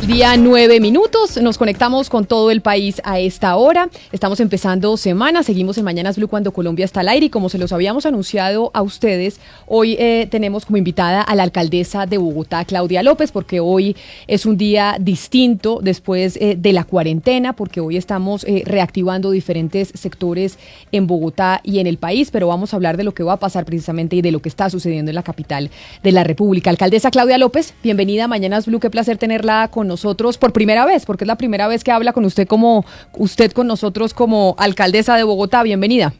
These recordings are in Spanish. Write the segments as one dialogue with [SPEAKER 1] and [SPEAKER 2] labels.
[SPEAKER 1] Día 9 minutos, nos conectamos con todo el país a esta hora. Estamos empezando semana, seguimos en Mañanas Blue cuando Colombia está al aire y como se los habíamos anunciado a ustedes, hoy tenemos como invitada a la alcaldesa de Bogotá, Claudia López, porque hoy es un día distinto después de la cuarentena, porque hoy estamos reactivando diferentes sectores en Bogotá y en el país, pero vamos a hablar de lo que va a pasar precisamente y de lo que está sucediendo en la capital de la República. Alcaldesa Claudia López, bienvenida a Mañanas Blue, qué placer tenerla con nosotros por primera vez, porque es la primera vez que habla con usted con nosotros como alcaldesa de Bogotá. Bienvenida.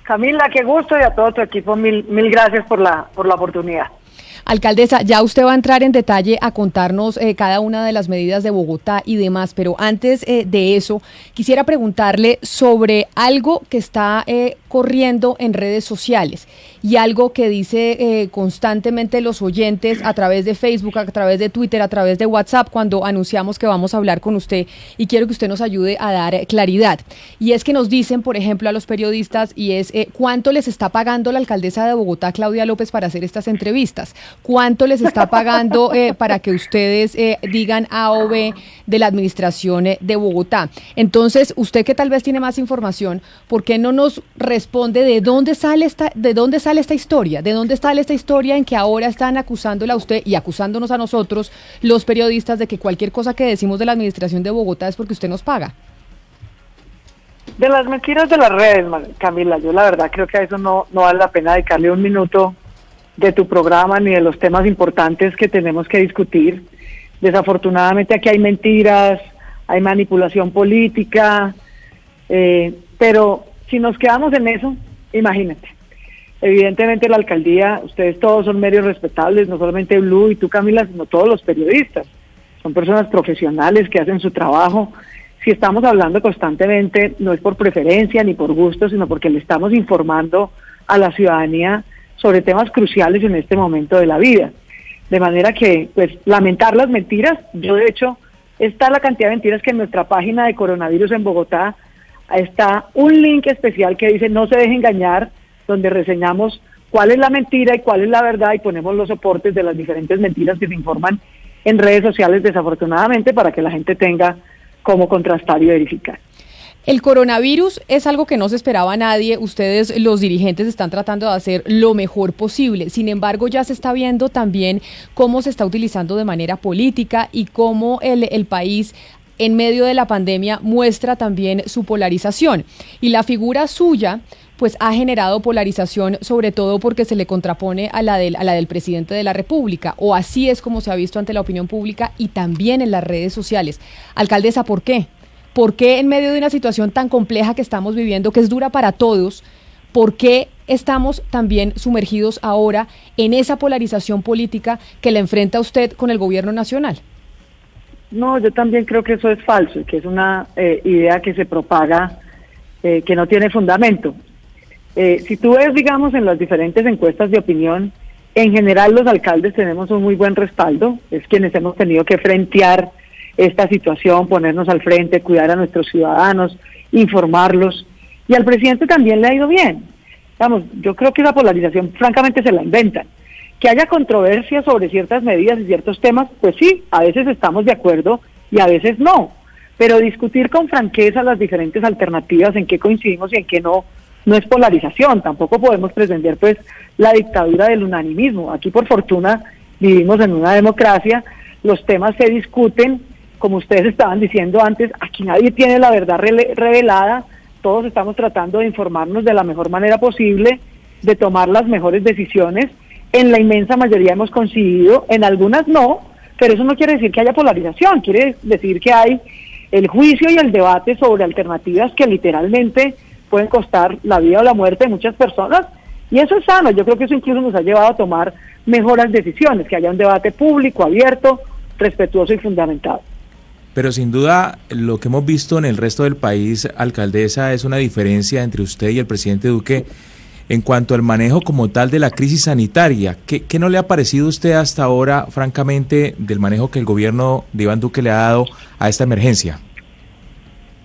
[SPEAKER 2] Camila, qué gusto, y a todo tu equipo, mil gracias por la oportunidad.
[SPEAKER 1] Alcaldesa, ya usted va a entrar en detalle a contarnos cada una de las medidas de Bogotá y demás, pero antes de eso, quisiera preguntarle sobre algo que está corriendo en redes sociales y algo que dice constantemente los oyentes a través de Facebook, a través de Twitter, a través de WhatsApp, cuando anunciamos que vamos a hablar con usted, y quiero que usted nos ayude a dar claridad. Y es que nos dicen, por ejemplo, a los periodistas, y es ¿cuánto les está pagando la alcaldesa de Bogotá, Claudia López, para hacer estas entrevistas? ¿Cuánto les está pagando para que ustedes digan A o B de la administración de Bogotá? Entonces, usted que tal vez tiene más información, ¿por qué no nos responde de dónde sale esta historia? ¿De dónde sale esta historia en que ahora están acusándola a usted y acusándonos a nosotros, los periodistas, de que cualquier cosa que decimos de la administración de Bogotá es porque usted nos paga?
[SPEAKER 2] De las mentiras de las redes, Camila, yo la verdad creo que a eso no vale la pena dedicarle un minuto de tu programa ni de los temas importantes que tenemos que discutir. Desafortunadamente aquí hay mentiras, hay manipulación política, pero si nos quedamos en eso, imagínate. Evidentemente la alcaldía, ustedes todos son medios respetables, no solamente Blue y tú, Camila, sino todos los periodistas. Son personas profesionales que hacen su trabajo. Si estamos hablando constantemente, no es por preferencia ni por gusto, sino porque le estamos informando a la ciudadanía sobre temas cruciales en este momento de la vida. De manera que, pues, lamentar las mentiras. Yo, de hecho, está la cantidad de mentiras que en nuestra página de coronavirus en Bogotá está un link especial que dice no se deje engañar, donde reseñamos cuál es la mentira y cuál es la verdad y ponemos los soportes de las diferentes mentiras que se informan en redes sociales, desafortunadamente, para que la gente tenga cómo contrastar y verificar.
[SPEAKER 1] El coronavirus es algo que no se esperaba a nadie. Ustedes, los dirigentes, están tratando de hacer lo mejor posible. Sin embargo, ya se está viendo también cómo se está utilizando de manera política y cómo el país, en medio de la pandemia, muestra también su polarización. Y la figura suya, pues, ha generado polarización, sobre todo porque se le contrapone a la del presidente de la República, o así es como se ha visto ante la opinión pública y también en las redes sociales. Alcaldesa, ¿por qué? ¿Por qué en medio de una situación tan compleja que estamos viviendo, que es dura para todos, por qué estamos también sumergidos ahora en esa polarización política que le enfrenta a usted con el gobierno nacional?
[SPEAKER 2] No, yo también creo que eso es falso, que es una idea que se propaga, que no tiene fundamento. Si tú ves, digamos, en las diferentes encuestas de opinión, en general los alcaldes tenemos un muy buen respaldo, es quienes hemos tenido que frentear esta situación, ponernos al frente, cuidar a nuestros ciudadanos, informarlos, y al presidente también le ha ido bien. Vamos, yo creo que esa polarización francamente se la inventan. Que haya controversia sobre ciertas medidas y ciertos temas, pues sí, a veces estamos de acuerdo y a veces no, pero discutir con franqueza las diferentes alternativas, en qué coincidimos y en qué no es polarización. Tampoco podemos pretender, pues, la dictadura del unanimismo. Aquí, por fortuna, vivimos en una democracia, los temas se discuten, como ustedes estaban diciendo antes, aquí nadie tiene la verdad revelada, todos estamos tratando de informarnos de la mejor manera posible, de tomar las mejores decisiones. En la inmensa mayoría hemos coincidido, en algunas no, pero eso no quiere decir que haya polarización, quiere decir que hay el juicio y el debate sobre alternativas que literalmente pueden costar la vida o la muerte de muchas personas, y eso es sano. Yo creo que eso incluso nos ha llevado a tomar mejores decisiones, que haya un debate público, abierto, respetuoso y fundamentado.
[SPEAKER 3] Pero sin duda lo que hemos visto en el resto del país, alcaldesa, es una diferencia entre usted y el presidente Duque en cuanto al manejo como tal de la crisis sanitaria. ¿Qué no le ha parecido a usted hasta ahora, francamente, del manejo que el gobierno de Iván Duque le ha dado a esta emergencia?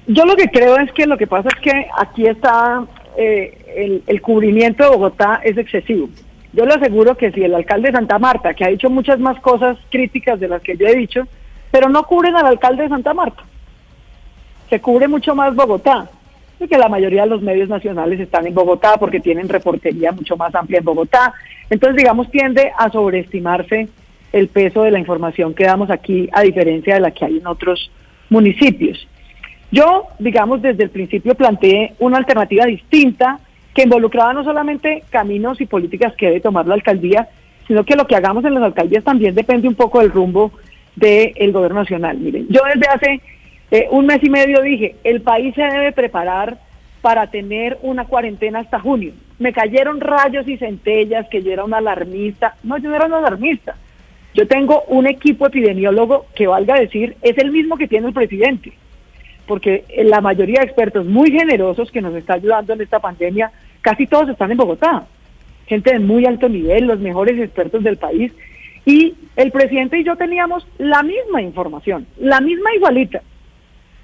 [SPEAKER 2] Yo lo que creo es que lo que pasa es que aquí está el cubrimiento de Bogotá es excesivo. Yo le aseguro que si el alcalde de Santa Marta, que ha dicho muchas más cosas críticas de las que yo he dicho, pero no cubren al alcalde de Santa Marta. Se cubre mucho más Bogotá, porque la mayoría de los medios nacionales están en Bogotá porque tienen reportería mucho más amplia en Bogotá. Entonces, digamos, tiende a sobreestimarse el peso de la información que damos aquí, a diferencia de la que hay en otros municipios. Yo, digamos, desde el principio planteé una alternativa distinta que involucraba no solamente caminos y políticas que debe tomar la alcaldía, sino que lo que hagamos en las alcaldías también depende un poco del rumbo del gobierno nacional. Miren, yo desde hace un mes y medio dije, el país se debe preparar para tener una cuarentena hasta junio. Me cayeron rayos y centellas que yo era una alarmista. No, yo no era una alarmista. Yo tengo un equipo epidemiólogo que, valga decir, es el mismo que tiene el presidente, porque la mayoría de expertos muy generosos que nos está ayudando en esta pandemia, casi todos están en Bogotá, gente de muy alto nivel, los mejores expertos del país, y el presidente y yo teníamos la misma información, la misma igualita,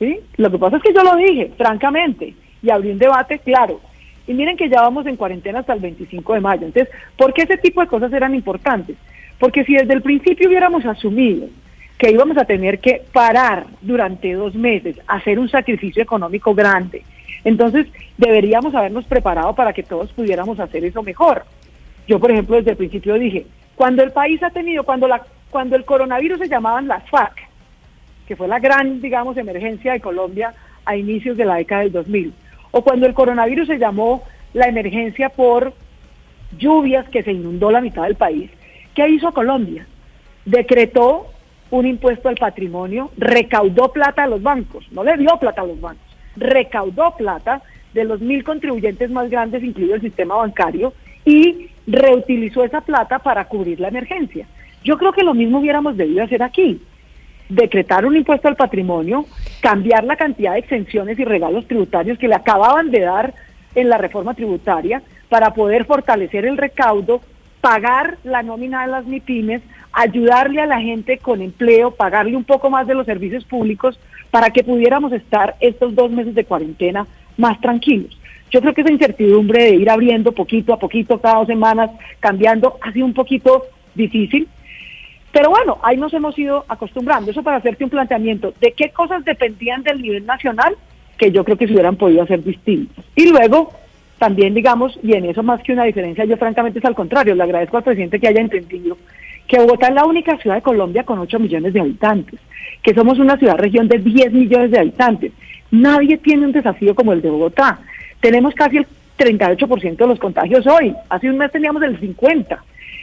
[SPEAKER 2] ¿sí? Lo que pasa es que yo lo dije, francamente, y abrí un debate claro, y miren que ya vamos en cuarentena hasta el 25 de mayo, entonces, ¿por qué ese tipo de cosas eran importantes? Porque si desde el principio hubiéramos asumido que íbamos a tener que parar durante 2 meses, hacer un sacrificio económico grande, entonces deberíamos habernos preparado para que todos pudiéramos hacer eso mejor. Yo, por ejemplo, desde el principio dije, cuando el país ha tenido, cuando el coronavirus se llamaban las FARC, que fue la gran, digamos, emergencia de Colombia a inicios de la década del 2000, o cuando el coronavirus se llamó la emergencia por lluvias que se inundó la mitad del país, ¿qué hizo Colombia? Decretó un impuesto al patrimonio, recaudó plata a los bancos, no le dio plata a los bancos, recaudó plata de los 1.000 contribuyentes más grandes, incluido el sistema bancario, y reutilizó esa plata para cubrir la emergencia. Yo creo que lo mismo hubiéramos debido hacer aquí, decretar un impuesto al patrimonio, cambiar la cantidad de exenciones y regalos tributarios que le acababan de dar en la reforma tributaria para poder fortalecer el recaudo, pagar la nómina de las MIPYMES, ayudarle a la gente con empleo, pagarle un poco más de los servicios públicos para que pudiéramos estar estos 2 meses de cuarentena más tranquilos. Yo creo que esa incertidumbre de ir abriendo poquito a poquito, cada 2 semanas, cambiando, ha sido un poquito difícil. Pero bueno, ahí nos hemos ido acostumbrando. Eso para hacerte un planteamiento de qué cosas dependían del nivel nacional, que yo creo que se hubieran podido hacer distintas. Y luego, también digamos, y en eso más que una diferencia, yo francamente es al contrario, le agradezco al presidente que haya entendido que Bogotá es la única ciudad de Colombia con 8 millones de habitantes, que somos una ciudad-región de 10 millones de habitantes. Nadie tiene un desafío como el de Bogotá. Tenemos casi el 38% de los contagios hoy, hace un mes teníamos el 50%.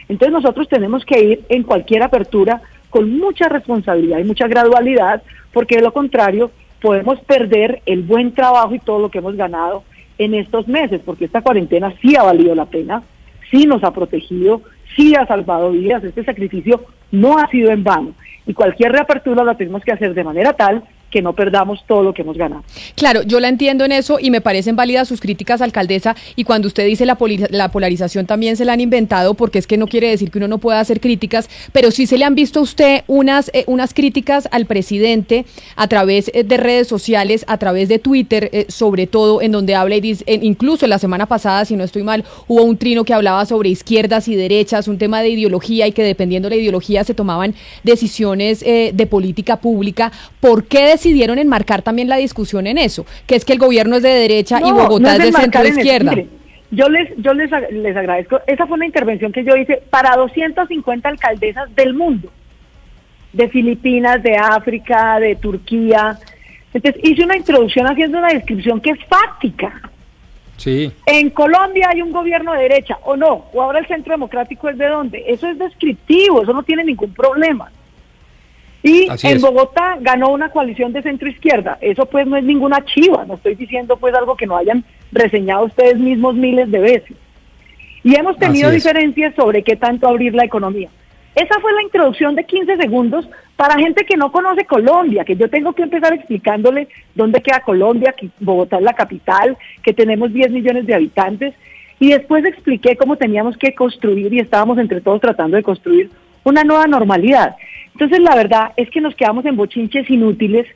[SPEAKER 2] Entonces nosotros tenemos que ir en cualquier apertura con mucha responsabilidad y mucha gradualidad, porque de lo contrario podemos perder el buen trabajo y todo lo que hemos ganado en estos meses, porque esta cuarentena sí ha valido la pena, sí nos ha protegido, sí ha salvado vidas, este sacrificio no ha sido en vano, y cualquier reapertura la tenemos que hacer de manera tal que no perdamos todo lo que hemos ganado.
[SPEAKER 1] Claro, yo la entiendo en eso y me parecen válidas sus críticas, alcaldesa, y cuando usted dice la polarización también se la han inventado, porque es que no quiere decir que uno no pueda hacer críticas, pero sí se le han visto a usted unas críticas al presidente a través de redes sociales, a través de Twitter, sobre todo, en donde habla y dice, incluso la semana pasada, si no estoy mal, hubo un trino que hablaba sobre izquierdas y derechas, un tema de ideología, y que dependiendo de la ideología se tomaban decisiones de política pública. ¿Por qué decidieron enmarcar también la discusión en eso? Que es que el gobierno es de derecha y Bogotá es de centro izquierda.
[SPEAKER 2] Mire, yo les agradezco. Esa fue una intervención que yo hice para 250 alcaldesas del mundo, de Filipinas, de África, de Turquía. Entonces hice una introducción haciendo una descripción que es fáctica.
[SPEAKER 4] Sí.
[SPEAKER 2] En Colombia hay un gobierno de derecha, o no, o ahora el Centro Democrático es de dónde. Eso es descriptivo, eso no tiene ningún problema. Y en Bogotá ganó una coalición de centro izquierda. Eso pues no es ninguna chiva, no estoy diciendo pues algo que no hayan reseñado ustedes mismos miles de veces. Y hemos tenido diferencias sobre qué tanto abrir la economía. Esa fue la introducción de 15 segundos para gente que no conoce Colombia, que yo tengo que empezar explicándole dónde queda Colombia, que Bogotá es la capital, que tenemos 10 millones de habitantes, y después expliqué cómo teníamos que construir, y estábamos entre todos tratando de construir una nueva normalidad. Entonces la verdad es que nos quedamos en bochinches inútiles,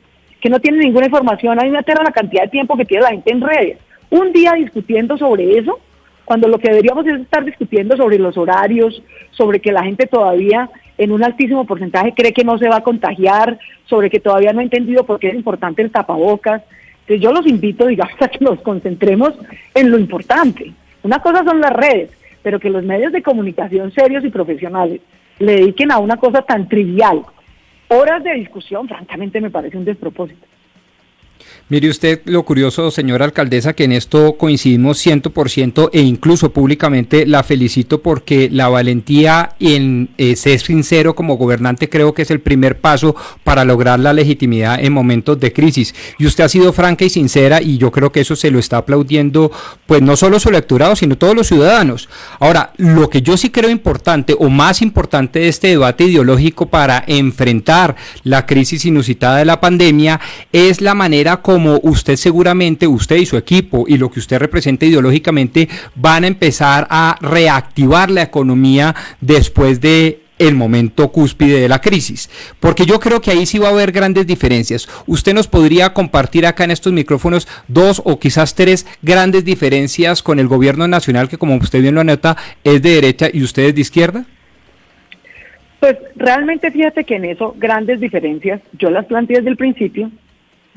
[SPEAKER 2] que no tienen ninguna información. A mí me aterra la cantidad de tiempo que tiene la gente en redes. Un día discutiendo sobre eso, cuando lo que deberíamos es estar discutiendo sobre los horarios, sobre que la gente todavía en un altísimo porcentaje cree que no se va a contagiar, sobre que todavía no ha entendido por qué es importante el tapabocas. Entonces yo los invito, digamos, a que nos concentremos en lo importante. Una cosa son las redes, pero que los medios de comunicación serios y profesionales le dediquen a una cosa tan trivial horas de discusión, francamente me parece un despropósito.
[SPEAKER 4] Mire usted lo curioso, señora alcaldesa, que en esto coincidimos 100% e incluso públicamente la felicito porque la valentía en ser sincero como gobernante creo que es el primer paso para lograr la legitimidad en momentos de crisis. Y usted ha sido franca y sincera y yo creo que eso se lo está aplaudiendo pues no solo su electorado sino todos los ciudadanos. Ahora, lo que yo sí creo importante o más importante de este debate ideológico para enfrentar la crisis inusitada de la pandemia es la manera como usted seguramente, usted y su equipo y lo que usted representa ideológicamente van a empezar a reactivar la economía después de el momento cúspide de la crisis, porque yo creo que ahí sí va a haber grandes diferencias. Usted nos podría compartir acá en estos micrófonos 2 o quizás 3 grandes diferencias con el gobierno nacional que, como usted bien lo anota, es de derecha y usted es de izquierda.
[SPEAKER 2] Pues realmente fíjate que en eso grandes diferencias yo las planteé desde el principio,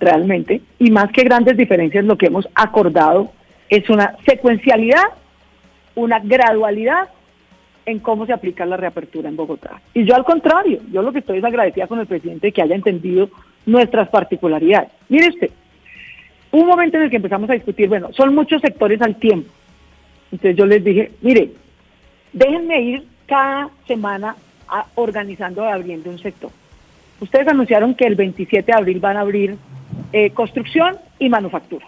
[SPEAKER 2] realmente, y más que grandes diferencias lo que hemos acordado es una secuencialidad, una gradualidad en cómo se aplica la reapertura en Bogotá. Y yo al contrario, yo lo que estoy es agradecida con el presidente de que haya entendido nuestras particularidades. Mire usted, hubo un momento en el que empezamos a discutir, bueno, son muchos sectores al tiempo. Entonces yo les dije, mire, déjenme ir cada semana organizando y abriendo un sector. Ustedes anunciaron que el 27 de abril van a abrir construcción y manufactura.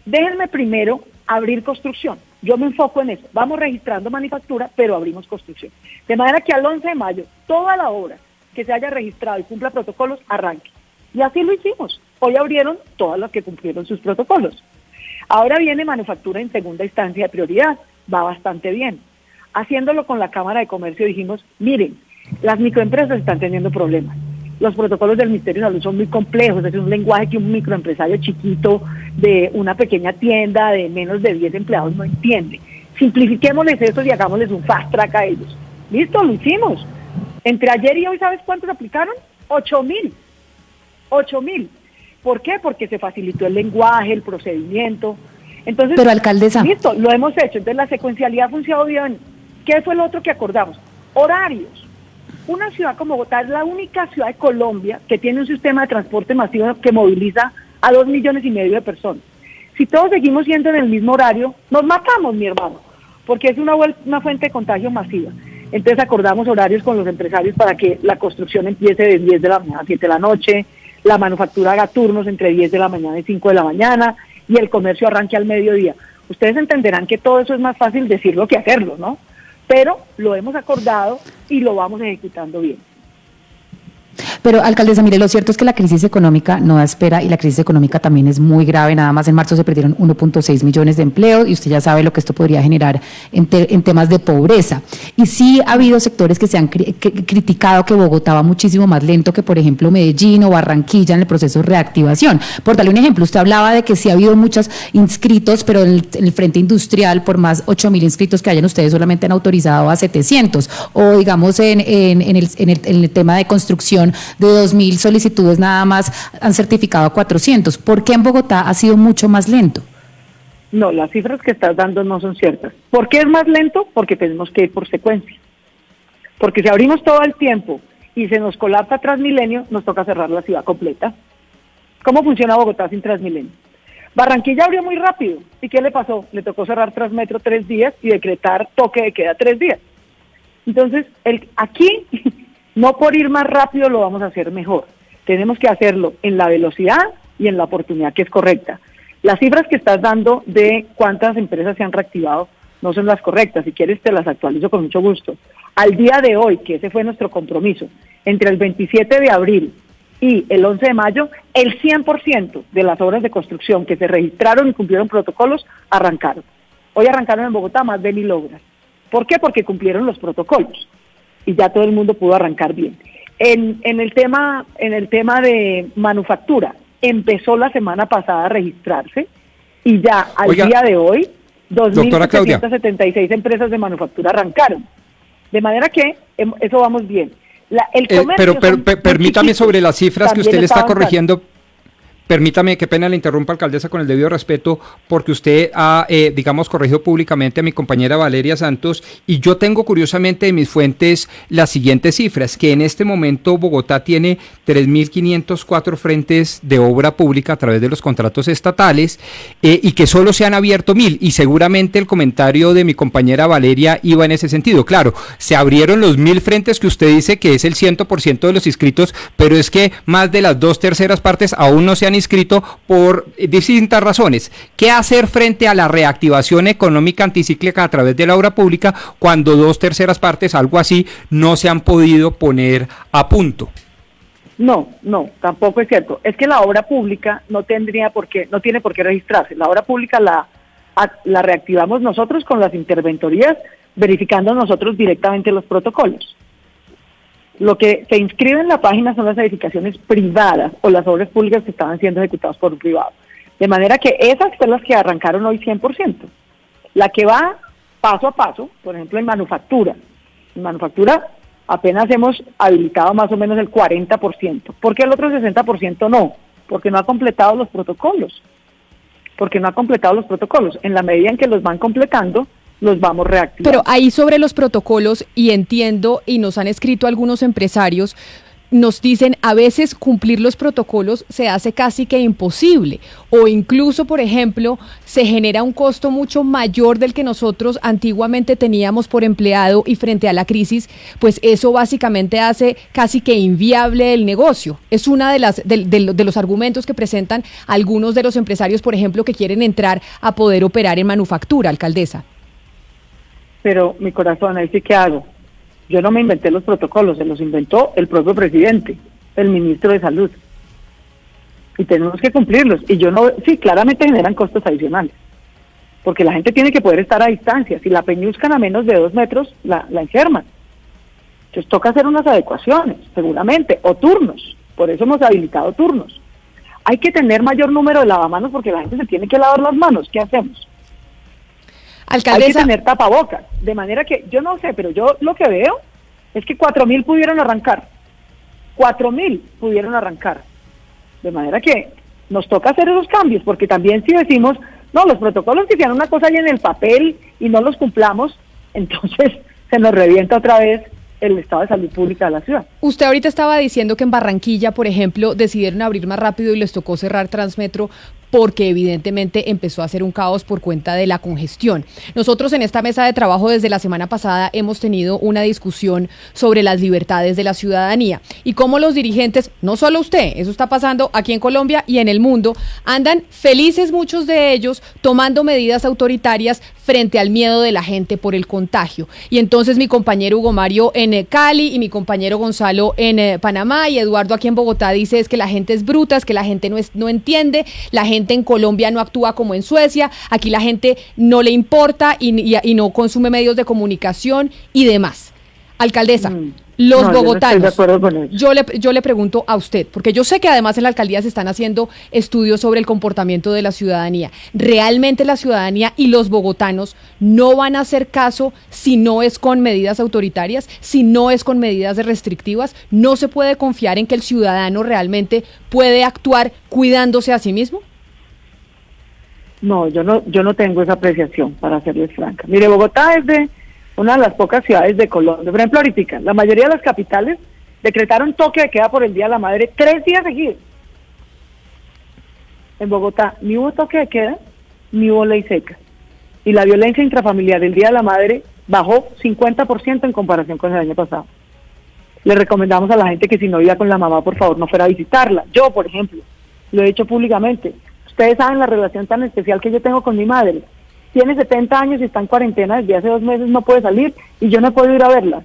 [SPEAKER 2] Déjenme primero abrir construcción. Yo me enfoco en eso. Vamos registrando manufactura, pero abrimos construcción. De manera que al 11 de mayo, toda la obra que se haya registrado y cumpla protocolos, arranque. Y así lo hicimos. Hoy abrieron todas las que cumplieron sus protocolos. Ahora viene manufactura en segunda instancia de prioridad. Va bastante bien. Haciéndolo con la Cámara de Comercio dijimos, miren, las microempresas están teniendo problemas. Los protocolos del Ministerio de Salud son muy complejos, es un lenguaje que un microempresario chiquito de una pequeña tienda de menos de 10 empleados no entiende. Simplifiquémosles eso y hagámosles un fast track a ellos. Listo, lo hicimos. Entre ayer y hoy, ¿sabes cuántos aplicaron? 8,000. 8,000. ¿Por qué? Porque se facilitó el lenguaje, el procedimiento. Entonces,
[SPEAKER 1] pero alcaldesa,
[SPEAKER 2] listo, lo hemos hecho. Entonces la secuencialidad ha funcionado bien. ¿Qué fue lo otro que acordamos? Horarios. Una ciudad como Bogotá es la única ciudad de Colombia que tiene un sistema de transporte masivo que moviliza a 2,5 millones de personas. Si todos seguimos yendo en el mismo horario, nos matamos, mi hermano, porque es una fuente de contagio masiva. Entonces acordamos horarios con los empresarios para que la construcción empiece de 10 de la mañana a 7 de la noche, la manufactura haga turnos entre 10 de la mañana y 5 de la mañana, y el comercio arranque al mediodía. Ustedes entenderán que todo eso es más fácil decirlo que hacerlo, ¿no? Pero lo hemos acordado y lo vamos ejecutando bien.
[SPEAKER 1] Pero, alcaldesa, mire, lo cierto es que la crisis económica no da espera y la crisis económica también es muy grave. Nada más en marzo se perdieron 1.6 millones de empleos y usted ya sabe lo que esto podría generar en temas de pobreza. Y sí ha habido sectores que se han criticado que Bogotá va muchísimo más lento que, por ejemplo, Medellín o Barranquilla en el proceso de reactivación. Por darle un ejemplo, usted hablaba de que sí ha habido muchos inscritos, pero en el frente industrial, por más 8,000 inscritos que hayan, ustedes solamente han autorizado a 700. O, digamos, en el tema de construcción, de 2,000 solicitudes nada más han certificado a 400. ¿Por qué en Bogotá ha sido mucho más lento?
[SPEAKER 2] No, las cifras que estás dando no son ciertas. ¿Por qué es más lento? Porque tenemos que ir por secuencia. Porque si abrimos todo el tiempo y se nos colapsa Transmilenio, nos toca cerrar la ciudad completa. ¿Cómo funciona Bogotá sin Transmilenio? Barranquilla abrió muy rápido. ¿Y qué le pasó? Le tocó cerrar Transmetro 3 días y decretar toque de queda 3 días. Entonces, aquí... No por ir más rápido lo vamos a hacer mejor. Tenemos que hacerlo en la velocidad y en la oportunidad que es correcta. Las cifras que estás dando de cuántas empresas se han reactivado no son las correctas. Si quieres te las actualizo con mucho gusto. Al día de hoy, que ese fue nuestro compromiso, entre el 27 de abril y el 11 de mayo, el 100% de las obras de construcción que se registraron y cumplieron protocolos arrancaron. Hoy arrancaron en Bogotá más de 1,000 obras. ¿Por qué? Porque cumplieron los protocolos. Y ya todo el mundo pudo arrancar bien. En el tema de manufactura, empezó la semana pasada a registrarse y ya al día de hoy, 2,776 empresas de manufactura arrancaron. De manera que eso vamos bien. El comercio
[SPEAKER 4] pero permítame sobre las cifras que usted le está corrigiendo. Permítame, qué pena le interrumpa, alcaldesa, con el debido respeto, porque usted ha, digamos, corregido públicamente a mi compañera Valeria Santos, y yo tengo curiosamente de mis fuentes las siguientes cifras, que en este momento Bogotá tiene 3.504 frentes de obra pública a través de los contratos estatales, y que solo se han abierto 1.000, y seguramente el comentario de mi compañera Valeria iba en ese sentido. Claro, se abrieron los 1.000 frentes que usted dice que es el 100% de los inscritos, pero es que más de las 2/3 partes aún no se han inscrito por distintas razones. ¿Qué hacer frente a la reactivación económica anticíclica a través de la obra pública cuando 2/3 partes, algo así, no se han podido poner a punto?
[SPEAKER 2] No, tampoco es cierto. Es que la obra pública no tiene por qué registrarse. La obra pública la reactivamos nosotros con las interventorías, verificando nosotros directamente los protocolos. Lo que se inscribe en la página son las edificaciones privadas o las obras públicas que estaban siendo ejecutadas por un privado. De manera que esas son las que arrancaron hoy 100%. La que va paso a paso, por ejemplo en manufactura. En manufactura apenas hemos habilitado más o menos el 40%. ¿Por qué el otro 60% no? Porque no ha completado los protocolos. En la medida en que los van completando, los vamos reactivando.
[SPEAKER 1] Pero ahí sobre los protocolos, y entiendo, y nos han escrito algunos empresarios, nos dicen a veces cumplir los protocolos se hace casi que imposible, o incluso, por ejemplo, se genera un costo mucho mayor del que nosotros antiguamente teníamos por empleado, y frente a la crisis, pues eso básicamente hace casi que inviable el negocio. Es una de los argumentos que presentan algunos de los empresarios, por ejemplo, que quieren entrar a poder operar en manufactura, alcaldesa.
[SPEAKER 2] Pero mi corazón, ahí sí que hago. Yo no me inventé los protocolos, se los inventó el propio presidente, el ministro de Salud. Y tenemos que cumplirlos. Y sí, claramente generan costos adicionales. Porque la gente tiene que poder estar a distancia. Si la peñuscan a menos de 2 metros, la enferman. Entonces toca hacer unas adecuaciones, seguramente, o turnos. Por eso hemos habilitado turnos. Hay que tener mayor número de lavamanos porque la gente se tiene que lavar las manos. ¿Qué hacemos?
[SPEAKER 1] Alcaldesa,
[SPEAKER 2] hay que tener tapabocas, de manera que, yo no sé, pero yo lo que veo es que 4.000 pudieron arrancar, 4.000 pudieron arrancar, de manera que nos toca hacer esos cambios, porque también si decimos, no, los protocolos que sean una cosa ahí en el papel y no los cumplamos, entonces se nos revienta otra vez el estado de salud pública de la ciudad.
[SPEAKER 1] Usted ahorita estaba diciendo que en Barranquilla, por ejemplo, decidieron abrir más rápido y les tocó cerrar Transmetro porque evidentemente empezó a hacer un caos por cuenta de la congestión. Nosotros en esta mesa de trabajo desde la semana pasada hemos tenido una discusión sobre las libertades de la ciudadanía y cómo los dirigentes, no solo usted, eso está pasando aquí en Colombia y en el mundo, andan felices muchos de ellos tomando medidas autoritarias frente al miedo de la gente por el contagio. Y entonces mi compañero Hugo Mario en Cali y mi compañero Gonzalo en Panamá y Eduardo aquí en Bogotá dice es que la gente es bruta, es que la gente no entiende, la gente en Colombia no actúa como en Suecia, aquí la gente no le importa y no consume medios de comunicación y demás. Alcaldesa, los bogotanos, yo le pregunto a usted, porque yo sé que además en la alcaldía se están haciendo estudios sobre el comportamiento de la ciudadanía. ¿Realmente la ciudadanía y los bogotanos no van a hacer caso si no es con medidas autoritarias, si no es con medidas restrictivas? ¿No se puede confiar en que el ciudadano realmente puede actuar cuidándose a sí mismo?
[SPEAKER 2] No, yo no tengo esa apreciación, para serles franca. Mire, Bogotá es de una de las pocas ciudades de Colombia. Por ejemplo, ahorita, la mayoría de las capitales decretaron toque de queda por el Día de la Madre 3 días seguidos. En Bogotá ni hubo toque de queda, ni hubo ley seca. Y la violencia intrafamiliar del Día de la Madre bajó 50% en comparación con el año pasado. Le recomendamos a la gente que si no viva con la mamá, por favor, no fuera a visitarla. Yo, por ejemplo, lo he dicho públicamente. Ustedes saben la relación tan especial que yo tengo con mi madre. Tiene 70 años y está en cuarentena desde hace 2 meses, no puede salir y yo no puedo ir a verla.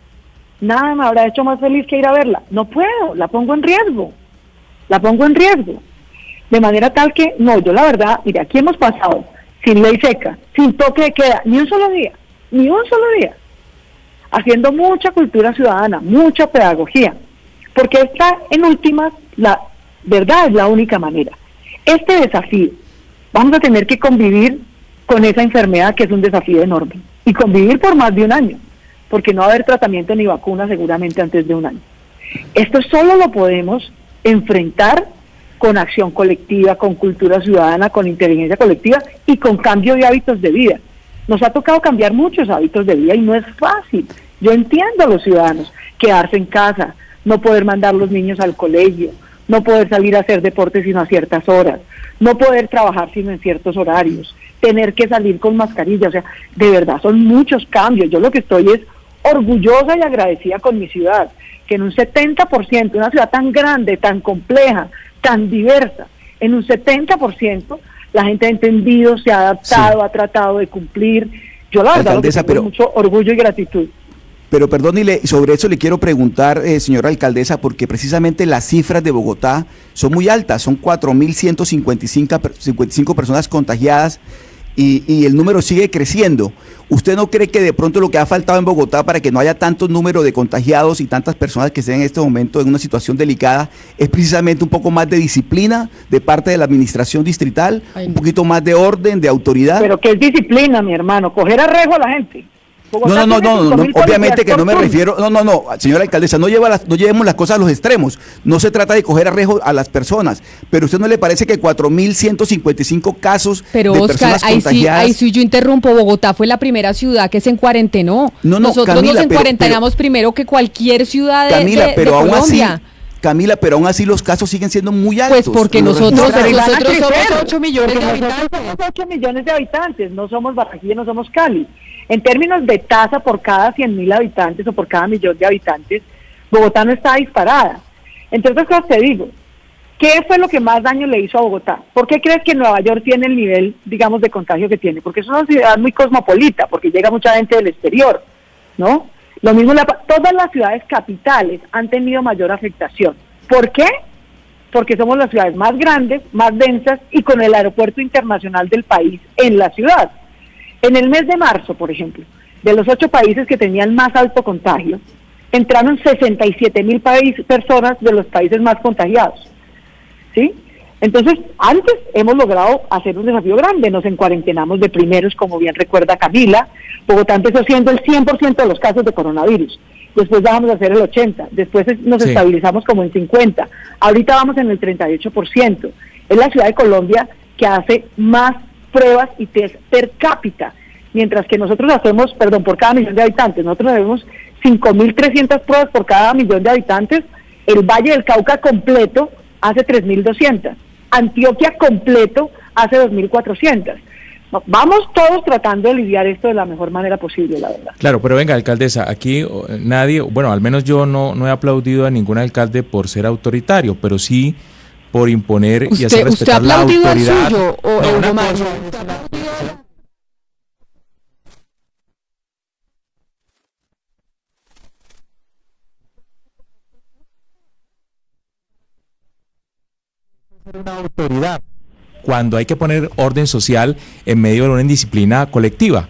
[SPEAKER 2] Nada me habrá hecho más feliz que ir a verla. No puedo, la pongo en riesgo. De manera tal que, no, yo la verdad, mire, aquí hemos pasado sin ley seca, sin toque de queda, ni un solo día, haciendo mucha cultura ciudadana, mucha pedagogía, porque esta, en últimas, la verdad es la única manera. Este desafío, vamos a tener que convivir con esa enfermedad que es un desafío enorme, y convivir por más de 1 año, porque no va a haber tratamiento ni vacuna seguramente antes de 1 año. Esto solo lo podemos enfrentar con acción colectiva, con cultura ciudadana, con inteligencia colectiva y con cambio de hábitos de vida. Nos ha tocado cambiar muchos hábitos de vida y no es fácil. Yo entiendo a los ciudadanos, quedarse en casa, no poder mandar los niños al colegio, no poder salir a hacer deporte sino a ciertas horas, no poder trabajar sino en ciertos horarios, tener que salir con mascarilla, o sea, de verdad son muchos cambios. Yo lo que estoy es orgullosa y agradecida con mi ciudad, que en un 70%, una ciudad tan grande, tan compleja, tan diversa, en un 70% la gente ha entendido, se ha adaptado, sí, ha tratado de cumplir. Yo la verdad lo que tengo mucho orgullo y gratitud.
[SPEAKER 5] Pero perdón, sobre eso le quiero preguntar, señora alcaldesa, porque precisamente las cifras de Bogotá son muy altas, son 4.155 personas contagiadas y el número sigue creciendo. ¿Usted no cree que de pronto lo que ha faltado en Bogotá para que no haya tanto número de contagiados y tantas personas que estén en este momento en una situación delicada es precisamente un poco más de disciplina de parte de la administración distrital, un poquito más de orden, de autoridad?
[SPEAKER 2] Pero ¿qué es disciplina, mi hermano? Coger arrejo a la gente.
[SPEAKER 5] No, obviamente que no me refiero, señora alcaldesa, no llevemos las cosas a los extremos, no se trata de coger arrejo a las personas, pero ¿a usted no le parece que 4.155 casos
[SPEAKER 1] pero
[SPEAKER 5] de
[SPEAKER 1] Oscar,
[SPEAKER 5] personas contagiadas?
[SPEAKER 1] ahí sí yo interrumpo, Bogotá fue la primera ciudad que se encuarentenó, nosotros Camila, nos encuarentenamos primero que cualquier ciudad de Colombia.
[SPEAKER 5] Camila, pero aún así los casos siguen siendo muy altos.
[SPEAKER 1] Pues porque nosotros somos 8 millones de habitantes.
[SPEAKER 2] Somos 8 millones de habitantes, no somos Barranquilla, no somos Cali. En términos de tasa por cada 100.000 habitantes o por cada millón de habitantes, Bogotá no está disparada. Entre otras cosas te digo, ¿qué fue lo que más daño le hizo a Bogotá? ¿Por qué crees que Nueva York tiene el nivel, digamos, de contagio que tiene? Porque es una ciudad muy cosmopolita, porque llega mucha gente del exterior, ¿no? Lo mismo, todas las ciudades capitales han tenido mayor afectación. ¿Por qué? Porque somos las ciudades más grandes, más densas y con el aeropuerto internacional del país en la ciudad. En el mes de marzo, por ejemplo, de los 8 países que tenían más alto contagio, entraron 67.000 personas de los países más contagiados, ¿sí? Entonces, antes hemos logrado hacer un desafío grande, nos encuarentenamos de primeros, como bien recuerda Camila. Bogotá empezó siendo el 100% de los casos de coronavirus, después bajamos a ser el 80%, después nos estabilizamos como en 50%, ahorita vamos en el 38%. Es la ciudad de Colombia que hace más pruebas y test per cápita, mientras que nosotros hacemos, por cada millón de habitantes, nosotros hacemos 5.300 pruebas por cada millón de habitantes, el Valle del Cauca completo hace 3.200, Antioquia completo hace 2.400. Vamos todos tratando de lidiar esto de la mejor manera posible, la verdad.
[SPEAKER 3] Claro, pero venga, alcaldesa, aquí nadie, bueno, al menos yo no he aplaudido a ningún alcalde por ser autoritario, pero sí por imponer y hacer respetar la autoridad. ¿Usted ha aplaudido al suyo o una autoridad cuando hay que poner orden social en medio de una indisciplina colectiva?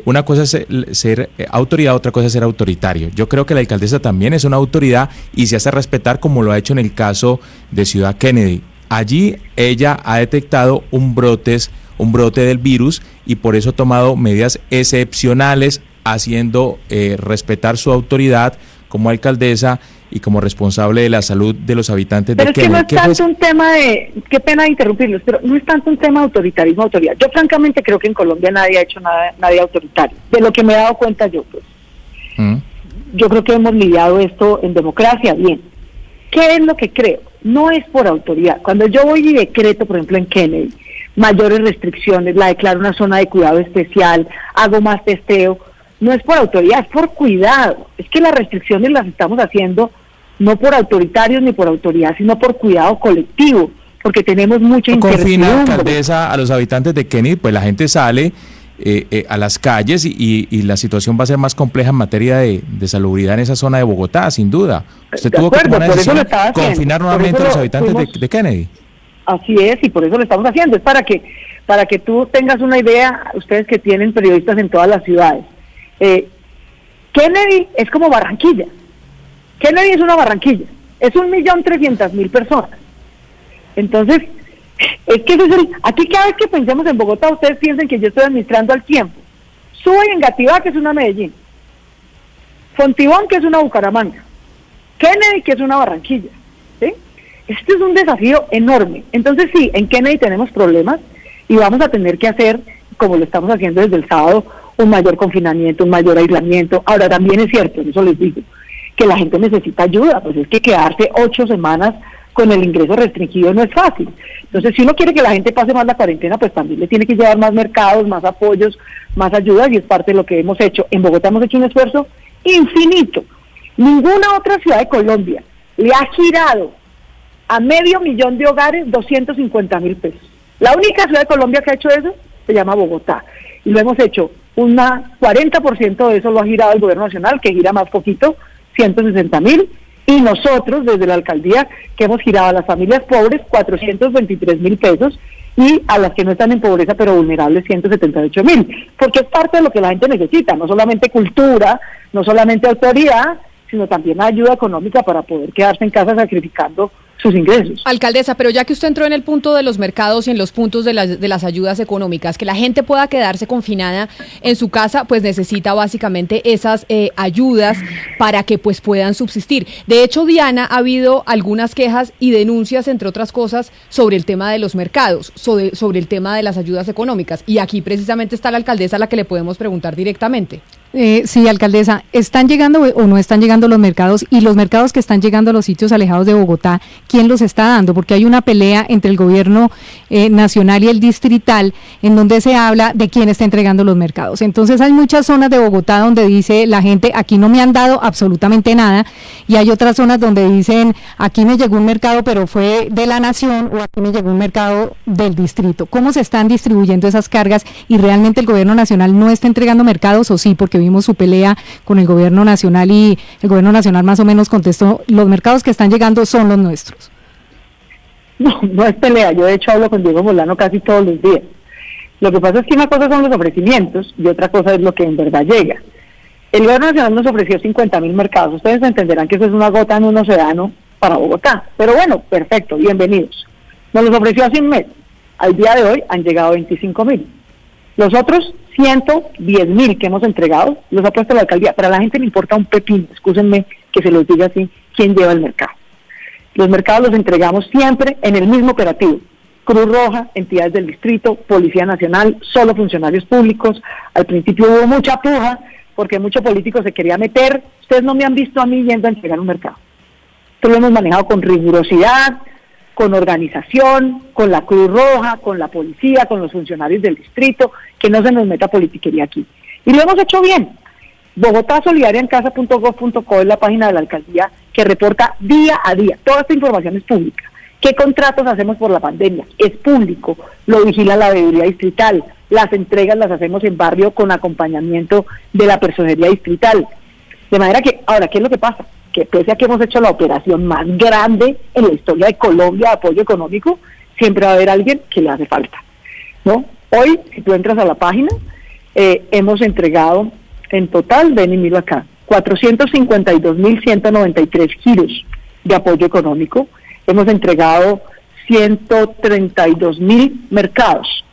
[SPEAKER 3] Una cosa es ser autoridad, otra cosa es ser autoritario. Yo creo que la alcaldesa también es una autoridad y se hace respetar, como lo ha hecho en el caso de Ciudad Kennedy. Allí ella ha detectado un brote del virus y por eso ha tomado medidas excepcionales, haciendo respetar su autoridad como alcaldesa y como responsable de la salud de los habitantes de Kennedy.
[SPEAKER 2] Pero es que no es tanto un tema de, qué pena interrumpirlos, pero no es tanto un tema de autoritarismo, autoridad. Yo francamente creo que en Colombia nadie ha hecho nadie autoritario, de lo que me he dado cuenta yo, pues. Yo creo que hemos lidiado esto en democracia bien. ¿Qué es lo que creo? No es por autoridad. Cuando yo voy y decreto, por ejemplo en Kennedy, mayores restricciones, la declaro una zona de cuidado especial, hago más testeo, no es por autoridad, es por cuidado. Es que las restricciones las estamos haciendo no por autoritarios ni por autoridad, sino por cuidado colectivo, porque tenemos mucha incertidumbre.
[SPEAKER 3] Confina, alcaldesa, a los habitantes de Kennedy, pues la gente sale a las calles y la situación va a ser más compleja en materia de salubridad en esa zona de Bogotá, sin duda. Usted tuvo que tomar una decisión, confinar nuevamente a los habitantes de Kennedy.
[SPEAKER 2] Así es, y por eso lo estamos haciendo, es para que tú tengas una idea, ustedes que tienen periodistas en todas las ciudades. Kennedy es como Barranquilla. Kennedy es una Barranquilla, es 1.300.000 personas. Entonces, es que eso es aquí cada vez que pensemos en Bogotá, ustedes piensen que yo estoy administrando al tiempo. Suba y Engativá, que es una Medellín. Fontibón, que es una Bucaramanga. Kennedy, que es una Barranquilla, ¿sí? Este es un desafío enorme. Entonces sí, en Kennedy tenemos problemas y vamos a tener que hacer, como lo estamos haciendo desde el sábado, un mayor confinamiento, un mayor aislamiento. Ahora también es cierto, eso les digo, que la gente necesita ayuda, pues es que quedarse 8 semanas con el ingreso restringido no es fácil. Entonces, si uno quiere que la gente pase más la cuarentena, pues también le tiene que llevar más mercados, más apoyos, más ayudas, y es parte de lo que hemos hecho. En Bogotá hemos hecho un esfuerzo infinito. Ninguna otra ciudad de Colombia le ha girado a 500,000 de hogares 250,000 pesos. La única ciudad de Colombia que ha hecho eso se llama Bogotá, y lo hemos hecho, 40% de eso lo ha girado el gobierno nacional, que gira más poquito, 160,000, y nosotros desde la alcaldía, que hemos girado a las familias pobres 423,000 pesos, y a las que no están en pobreza pero vulnerables 178,000, porque es parte de lo que la gente necesita, no solamente cultura, no solamente autoridad, sino también ayuda económica para poder quedarse en casa sacrificando sus ingresos.
[SPEAKER 1] Alcaldesa, pero ya que usted entró en el punto de los mercados y en los puntos de las ayudas económicas, que la gente pueda quedarse confinada en su casa, pues necesita básicamente esas ayudas para que pues puedan subsistir. De hecho, Diana, ha habido algunas quejas y denuncias, entre otras cosas, sobre el tema de los mercados, sobre el tema de las ayudas económicas, y aquí precisamente está la alcaldesa a la que le podemos preguntar directamente.
[SPEAKER 6] Sí, alcaldesa, ¿están llegando o no están llegando los mercados? Y los mercados que están llegando a los sitios alejados de Bogotá, ¿quién los está dando? Porque hay una pelea entre el gobierno nacional y el distrital en donde se habla de quién está entregando los mercados. Entonces hay muchas zonas de Bogotá donde dice la gente, aquí no me han dado absolutamente nada, y hay otras zonas donde dicen, aquí me llegó un mercado pero fue de la nación, o aquí me llegó un mercado del distrito. ¿Cómo se están distribuyendo esas cargas? ¿Y realmente el gobierno nacional no está entregando mercados o sí? Porque vimos su pelea con el gobierno nacional y el gobierno nacional más o menos contestó, los mercados que están llegando son los nuestros.
[SPEAKER 2] No, no es pelea, yo de hecho hablo con Diego Molano casi todos los días. Lo que pasa es que una cosa son los ofrecimientos y otra cosa es lo que en verdad llega. El gobierno nacional nos ofreció 50,000 mercados, ustedes entenderán que eso es una gota en un océano para Bogotá, pero bueno, perfecto, bienvenidos. Nos los ofreció hace un mes, al día de hoy han llegado 25,000. Los otros 110,000 que hemos entregado los ha puesto la alcaldía. Para la gente le importa un pepino, excúsenme que se los diga así, quién lleva el mercado. Los mercados los entregamos siempre en el mismo operativo. Cruz Roja, entidades del distrito, Policía Nacional, solo funcionarios públicos. Al principio hubo mucha puja porque mucho político se quería meter. Ustedes no me han visto a mí yendo a entregar un mercado. Esto lo hemos manejado con rigurosidad, con organización, con la Cruz Roja, con la policía, con los funcionarios del distrito, que no se nos meta politiquería aquí. Y lo hemos hecho bien. Bogotá Solidaria en casa.gov.co es la página de la alcaldía que reporta día a día. Toda esta información es pública. ¿Qué contratos hacemos por la pandemia? Es público, lo vigila la veeduría distrital. Las entregas las hacemos en barrio con acompañamiento de la personería distrital. De manera que, ahora, ¿qué es lo que pasa? Que pese a que hemos hecho la operación más grande en la historia de Colombia de apoyo económico, siempre va a haber alguien que le hace falta, ¿no? Hoy, si tú entras a la página, hemos entregado en total, ven y miro acá, 452,193 giros de apoyo económico, hemos entregado 132,000 mercados,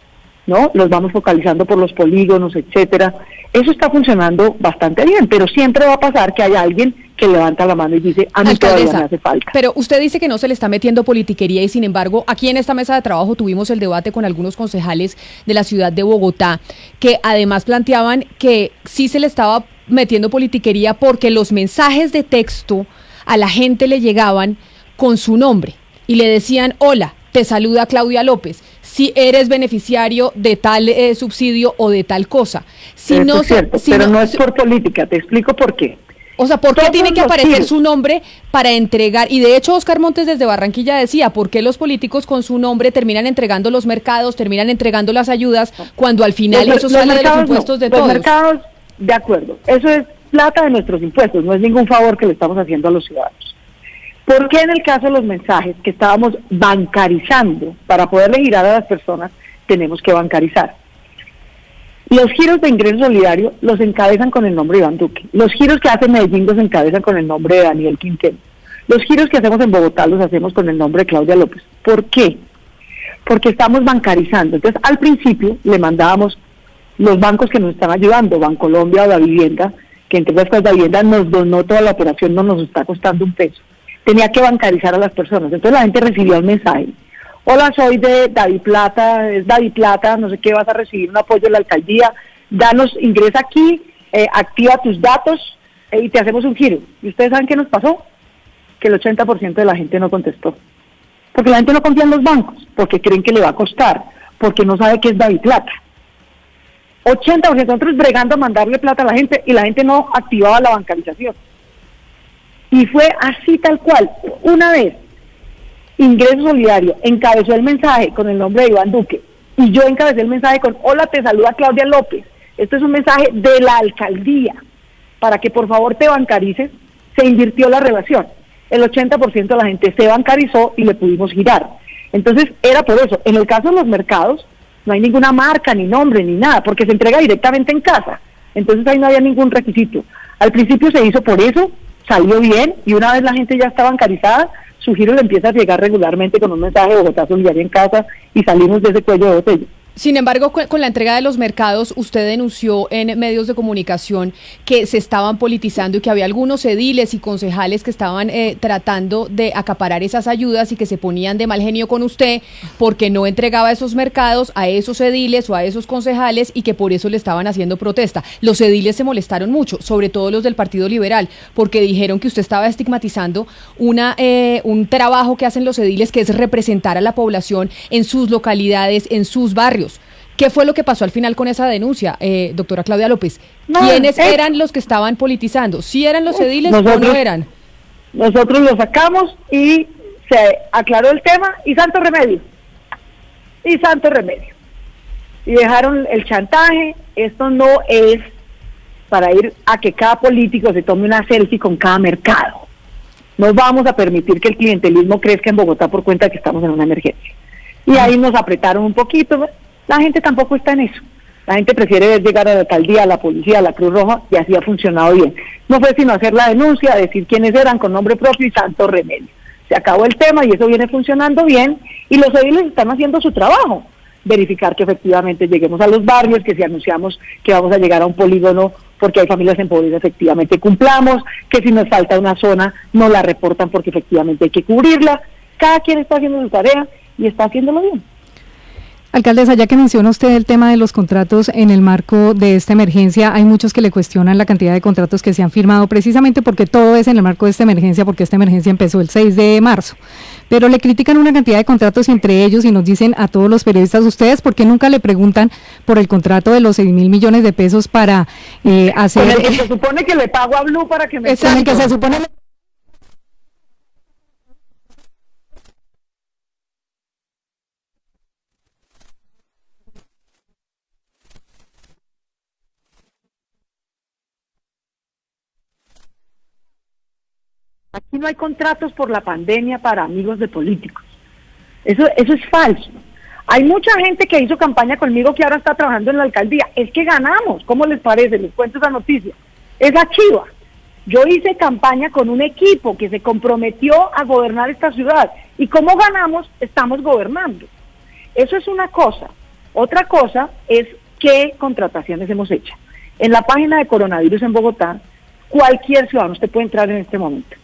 [SPEAKER 2] ¿no? Los vamos focalizando por los polígonos, etcétera. Eso está funcionando bastante bien, pero siempre va a pasar que haya alguien que levanta la mano y dice, a mí todavía me hace falta.
[SPEAKER 1] Pero usted dice que no se le está metiendo politiquería y sin embargo, aquí en esta mesa de trabajo tuvimos el debate con algunos concejales de la ciudad de Bogotá, que además planteaban que sí se le estaba metiendo politiquería porque los mensajes de texto a la gente le llegaban con su nombre y le decían, hola, te saluda Claudia López, si eres beneficiario de tal subsidio o de tal cosa. Si no,
[SPEAKER 2] es cierto, pero no es por política, te explico por qué.
[SPEAKER 1] O sea, ¿por qué tiene que aparecer su nombre para entregar? Y de hecho, Oscar Montes desde Barranquilla decía, ¿por qué los políticos con su nombre terminan entregando los mercados, terminan entregando las ayudas, cuando al final eso sale de los impuestos de todos?
[SPEAKER 2] Los mercados, de acuerdo, eso es plata de nuestros impuestos, no es ningún favor que le estamos haciendo a los ciudadanos. ¿Por qué en el caso de los mensajes que estábamos bancarizando, para poderle girar a las personas, tenemos que bancarizar? Los giros de ingreso solidario los encabezan con el nombre de Iván Duque. Los giros que hace Medellín los encabezan con el nombre de Daniel Quintero. Los giros que hacemos en Bogotá los hacemos con el nombre de Claudia López. ¿Por qué? Porque estamos bancarizando. Entonces, al principio le mandábamos los bancos que nos están ayudando, Bancolombia o La Vivienda, que entre otras cosas la vivienda nos donó toda la operación, no nos está costando un peso. Tenía que bancarizar a las personas. Entonces la gente recibió el mensaje: hola, soy de David Plata, es David Plata, no sé qué, vas a recibir un apoyo de la alcaldía, ingresa aquí, activa tus datos y te hacemos un giro. ¿Y ustedes saben qué nos pasó? Que el 80% de la gente no contestó. Porque la gente no confía en los bancos, porque creen que le va a costar, porque no sabe qué es David Plata. 80%, nosotros bregando a mandarle plata a la gente y la gente no activaba la bancarización. Y fue así tal cual. Una vez Ingreso Solidario encabezó el mensaje con el nombre de Iván Duque y yo encabecé el mensaje con: hola, te saluda Claudia López. Esto es un mensaje de la alcaldía para que por favor te bancarices. Se invirtió la relación. El 80% de la gente se bancarizó y le pudimos girar. Entonces era por eso. En el caso de los mercados no hay ninguna marca, ni nombre, ni nada, porque se entrega directamente en casa. Entonces ahí no había ningún requisito. Al principio se hizo por eso, salió bien, y una vez la gente ya está bancarizada, su giro le empieza a llegar regularmente con un mensaje de Bogotá Solidaria en casa y salimos de ese cuello de botella.
[SPEAKER 1] Sin embargo, con la entrega de los mercados, usted denunció en medios de comunicación que se estaban politizando y que había algunos ediles y concejales que estaban tratando de acaparar esas ayudas y que se ponían de mal genio con usted porque no entregaba esos mercados a esos ediles o a esos concejales y que por eso le estaban haciendo protesta. Los ediles se molestaron mucho, sobre todo los del Partido Liberal, porque dijeron que usted estaba estigmatizando un trabajo que hacen los ediles, que es representar a la población en sus localidades, en sus barrios. ¿Qué fue lo que pasó al final con esa denuncia, doctora Claudia López? ¿Quiénes eran los que estaban politizando? ¿Sí eran los ediles o no eran?
[SPEAKER 2] Nosotros lo sacamos y se aclaró el tema y santo remedio. Y dejaron el chantaje. Esto no es para ir a que cada político se tome una selfie con cada mercado. No vamos a permitir que el clientelismo crezca en Bogotá por cuenta de que estamos en una emergencia. Y ahí nos apretaron un poquito. La gente tampoco está en eso. La gente prefiere ver llegar a la alcaldía, a la policía, a la Cruz Roja, y así ha funcionado bien. No fue sino hacer la denuncia, decir quiénes eran con nombre propio y santo remedio. Se acabó el tema y eso viene funcionando bien, y los ediles están haciendo su trabajo. Verificar que efectivamente lleguemos a los barrios, que si anunciamos que vamos a llegar a un polígono porque hay familias en pobreza, efectivamente cumplamos, que si nos falta una zona no la reportan porque efectivamente hay que cubrirla. Cada quien está haciendo su tarea y está haciéndolo bien.
[SPEAKER 6] Alcaldesa, ya que menciona usted el tema de los contratos en el marco de esta emergencia, hay muchos que le cuestionan la cantidad de contratos que se han firmado, precisamente porque todo es en el marco de esta emergencia, porque esta emergencia empezó el 6 de marzo. Pero le critican una cantidad de contratos entre ellos y nos dicen a todos los periodistas: ustedes, ¿por qué nunca le preguntan por el contrato de los 6.000 millones de pesos para hacer...
[SPEAKER 2] Con el que se supone que le pago a Blue para que me...
[SPEAKER 6] Con el que se supone...
[SPEAKER 2] Aquí no hay contratos por la pandemia para amigos de políticos. Eso es falso. Hay mucha gente que hizo campaña conmigo que ahora está trabajando en la alcaldía. Es que ganamos. ¿Cómo les parece? Les cuento esa noticia. Es la chiva. Yo hice campaña con un equipo que se comprometió a gobernar esta ciudad. Y como ganamos, estamos gobernando. Eso es una cosa. Otra cosa es qué contrataciones hemos hecho. En la página de coronavirus en Bogotá, cualquier ciudadano, usted puede entrar en este momento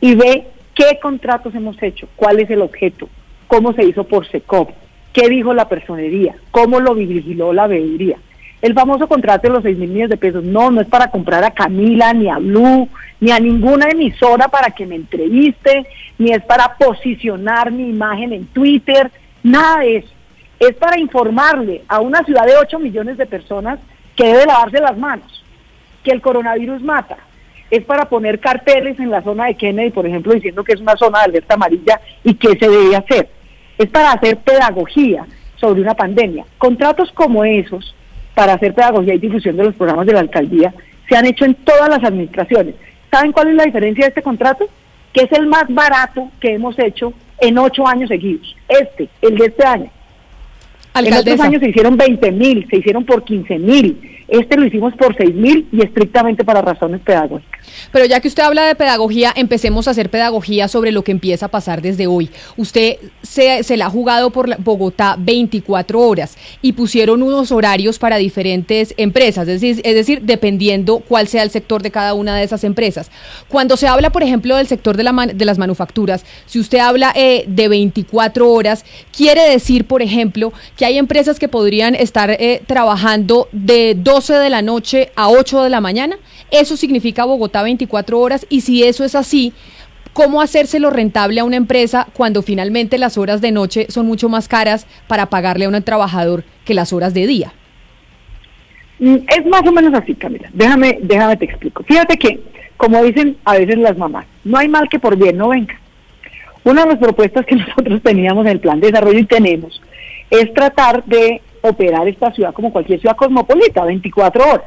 [SPEAKER 2] y ve qué contratos hemos hecho, cuál es el objeto, cómo se hizo por SECOP, qué dijo la personería, cómo lo vigiló la veeduría. El famoso contrato de los 6.000 millones de pesos, no es para comprar a Camila, ni a Blue, ni a ninguna emisora para que me entreviste, ni es para posicionar mi imagen en Twitter, nada de eso. Es para informarle a una ciudad de 8 millones de personas que debe lavarse las manos, que el coronavirus mata. Es para poner carteles en la zona de Kennedy, por ejemplo, diciendo que es una zona de alerta amarilla y qué se debe hacer. Es para hacer pedagogía sobre una pandemia. Contratos como esos, para hacer pedagogía y difusión de los programas de la alcaldía, se han hecho en todas las administraciones. ¿Saben cuál es la diferencia de este contrato? Que es el más barato que hemos hecho en 8 años seguidos. El de este año.
[SPEAKER 1] Alcaldesa.
[SPEAKER 2] En otros años se hicieron 20.000, se hicieron por 15.000. Este lo hicimos por 6.000 y estrictamente para razones pedagógicas.
[SPEAKER 1] Pero ya que usted habla de pedagogía, empecemos a hacer pedagogía sobre lo que empieza a pasar desde hoy. Usted se la ha jugado por Bogotá 24 horas y pusieron unos horarios para diferentes empresas, es decir, dependiendo cuál sea el sector de cada una de esas empresas. Cuando se habla, por ejemplo, del sector de las manufacturas, si usted habla de 24 horas, quiere decir, por ejemplo, que hay empresas que podrían estar trabajando de 12 de la noche a 8 de la mañana. Eso significa Bogotá 24 horas, y si eso es así, ¿cómo hacérselo rentable a una empresa cuando finalmente las horas de noche son mucho más caras para pagarle a un trabajador que las horas de día?
[SPEAKER 2] Es más o menos así, Camila. Déjame te explico. Fíjate que, como dicen a veces las mamás, no hay mal que por bien no venga. Una de las propuestas que nosotros teníamos en el plan de desarrollo y tenemos es tratar de operar esta ciudad como cualquier ciudad cosmopolita, 24 horas.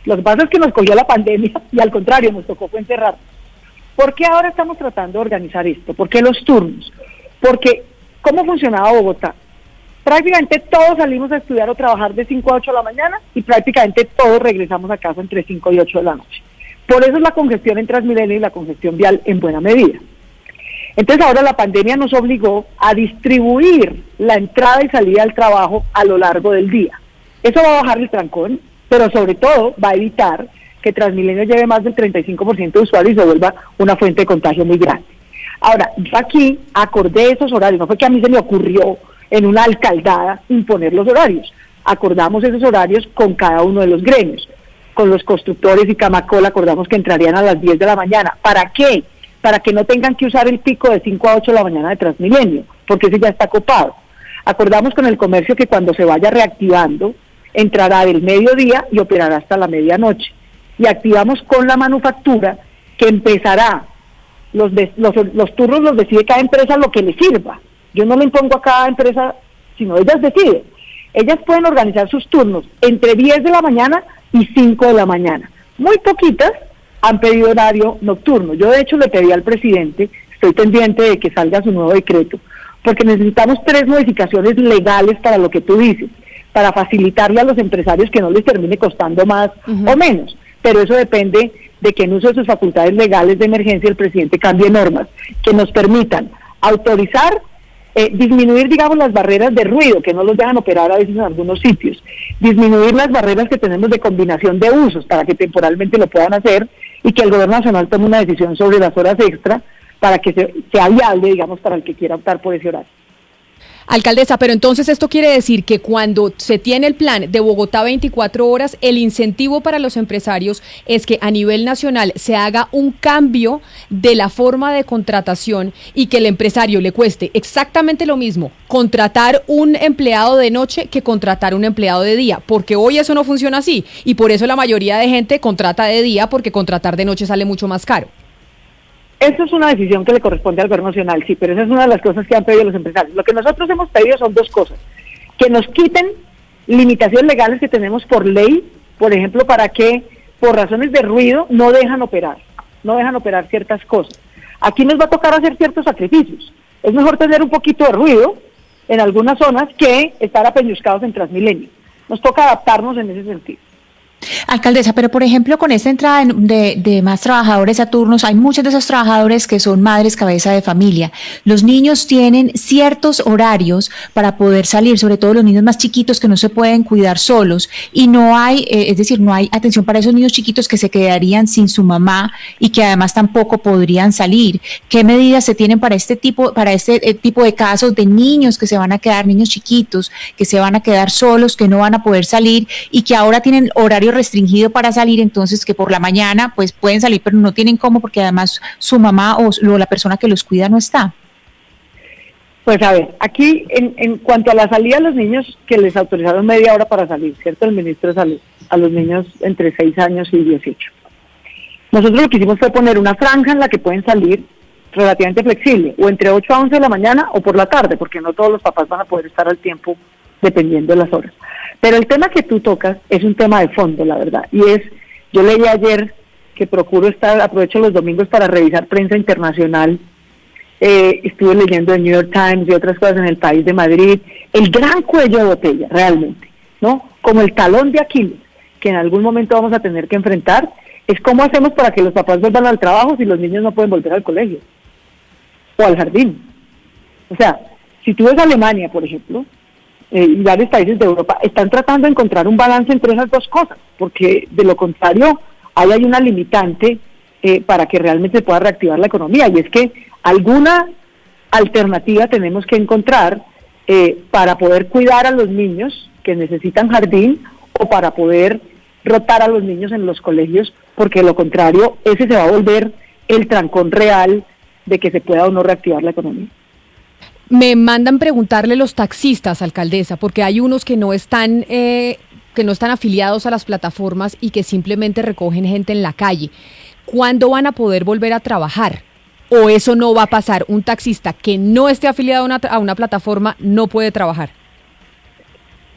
[SPEAKER 2] Lo que pasa es que nos cogió la pandemia y al contrario, nos tocó fue encerrarnos. ¿Por qué ahora estamos tratando de organizar esto? ¿Por qué los turnos? Porque, ¿cómo funcionaba Bogotá? Prácticamente todos salimos a estudiar o trabajar de 5 a 8 de la mañana y prácticamente todos regresamos a casa entre 5 y 8 de la noche. Por eso es la congestión en Transmilenio y la congestión vial en buena medida. Entonces ahora la pandemia nos obligó a distribuir la entrada y salida del trabajo a lo largo del día. Eso va a bajar el trancón, pero sobre todo va a evitar que Transmilenio lleve más del 35% de usuarios y se vuelva una fuente de contagio muy grande. Ahora, yo aquí acordé esos horarios, no fue que a mí se me ocurrió en una alcaldada imponer los horarios, acordamos esos horarios con cada uno de los gremios, con los constructores y Camacol acordamos que entrarían a las 10 de la mañana. ¿Para qué? Para que no tengan que usar el pico de 5 a 8 de la mañana de Transmilenio, porque ese ya está copado. Acordamos con el comercio que cuando se vaya reactivando, entrará del mediodía y operará hasta la medianoche. Y activamos con la manufactura que empezará, los turnos los decide cada empresa lo que le sirva. Yo no le impongo a cada empresa, sino ellas deciden. Ellas pueden organizar sus turnos entre 10 de la mañana y 5 de la mañana. Muy poquitas han pedido horario nocturno. Yo de hecho le pedí al presidente, estoy pendiente de que salga su nuevo decreto, porque necesitamos 3 modificaciones legales para lo que tú dices, para facilitarle a los empresarios que no les termine costando más o menos, pero eso depende de que en uso de sus facultades legales de emergencia el presidente cambie normas que nos permitan autorizar, disminuir, digamos, las barreras de ruido que no los dejan operar a veces en algunos sitios, disminuir las barreras que tenemos de combinación de usos para que temporalmente lo puedan hacer y que el gobierno nacional tome una decisión sobre las horas extra para que sea viable, digamos, para el que quiera optar por ese horario.
[SPEAKER 1] Alcaldesa, pero entonces esto quiere decir que cuando se tiene el plan de Bogotá 24 horas, el incentivo para los empresarios es que a nivel nacional se haga un cambio de la forma de contratación y que el empresario le cueste exactamente lo mismo contratar un empleado de noche que contratar un empleado de día, porque hoy eso no funciona así y por eso la mayoría de gente contrata de día porque contratar de noche sale mucho más caro.
[SPEAKER 2] Eso es una decisión que le corresponde al gobierno nacional, sí, pero esa es una de las cosas que han pedido los empresarios. Lo que nosotros hemos pedido son 2 cosas. Que nos quiten limitaciones legales que tenemos por ley, por ejemplo, para que por razones de ruido no dejan operar ciertas cosas. Aquí nos va a tocar hacer ciertos sacrificios. Es mejor tener un poquito de ruido en algunas zonas que estar apeñuscados en Transmilenio. Nos toca adaptarnos en ese sentido.
[SPEAKER 7] Alcaldesa, pero por ejemplo con esta entrada de más trabajadores a turnos, hay muchos de esos trabajadores que son madres cabeza de familia. Los niños tienen ciertos horarios para poder salir, sobre todo los niños más chiquitos que no se pueden cuidar solos y no hay, es decir, no hay atención para esos niños chiquitos que se quedarían sin su mamá y que además tampoco podrían salir. ¿Qué medidas se tienen para este tipo de casos de niños que se van a quedar, niños chiquitos que se van a quedar solos, que no van a poder salir y que ahora tienen horario restringido para salir, entonces que por la mañana pues pueden salir pero no tienen cómo porque además su mamá o la persona que los cuida no está?
[SPEAKER 2] Pues a ver, aquí en cuanto a la salida de los niños que les autorizaron media hora para salir, ¿cierto? El ministro de Salud, a los niños entre 6 años y 18. Nosotros lo que hicimos fue poner una franja en la que pueden salir relativamente flexible, o entre 8 a 11 de la mañana o por la tarde, porque no todos los papás van a poder estar al tiempo dependiendo de las horas. Pero el tema que tú tocas es un tema de fondo, la verdad, y es, yo leí ayer que aprovecho los domingos para revisar prensa internacional, estuve leyendo el New York Times y otras cosas en El País de Madrid, el gran cuello de botella, realmente, ¿no? Como el talón de Aquiles, que en algún momento vamos a tener que enfrentar es cómo hacemos para que los papás vuelvan al trabajo si los niños no pueden volver al colegio o al jardín. O sea, si tú ves Alemania, por ejemplo, y varios países de Europa, están tratando de encontrar un balance entre esas dos cosas, porque de lo contrario hay una limitante para que realmente se pueda reactivar la economía, y es que alguna alternativa tenemos que encontrar para poder cuidar a los niños que necesitan jardín o para poder rotar a los niños en los colegios, porque de lo contrario ese se va a volver el trancón real de que se pueda o no reactivar la economía.
[SPEAKER 1] Me mandan preguntarle los taxistas, alcaldesa, porque hay unos que no están afiliados a las plataformas y que simplemente recogen gente en la calle. ¿Cuándo van a poder volver a trabajar? ¿O eso no va a pasar? ¿Un taxista que no esté afiliado a una plataforma no puede trabajar?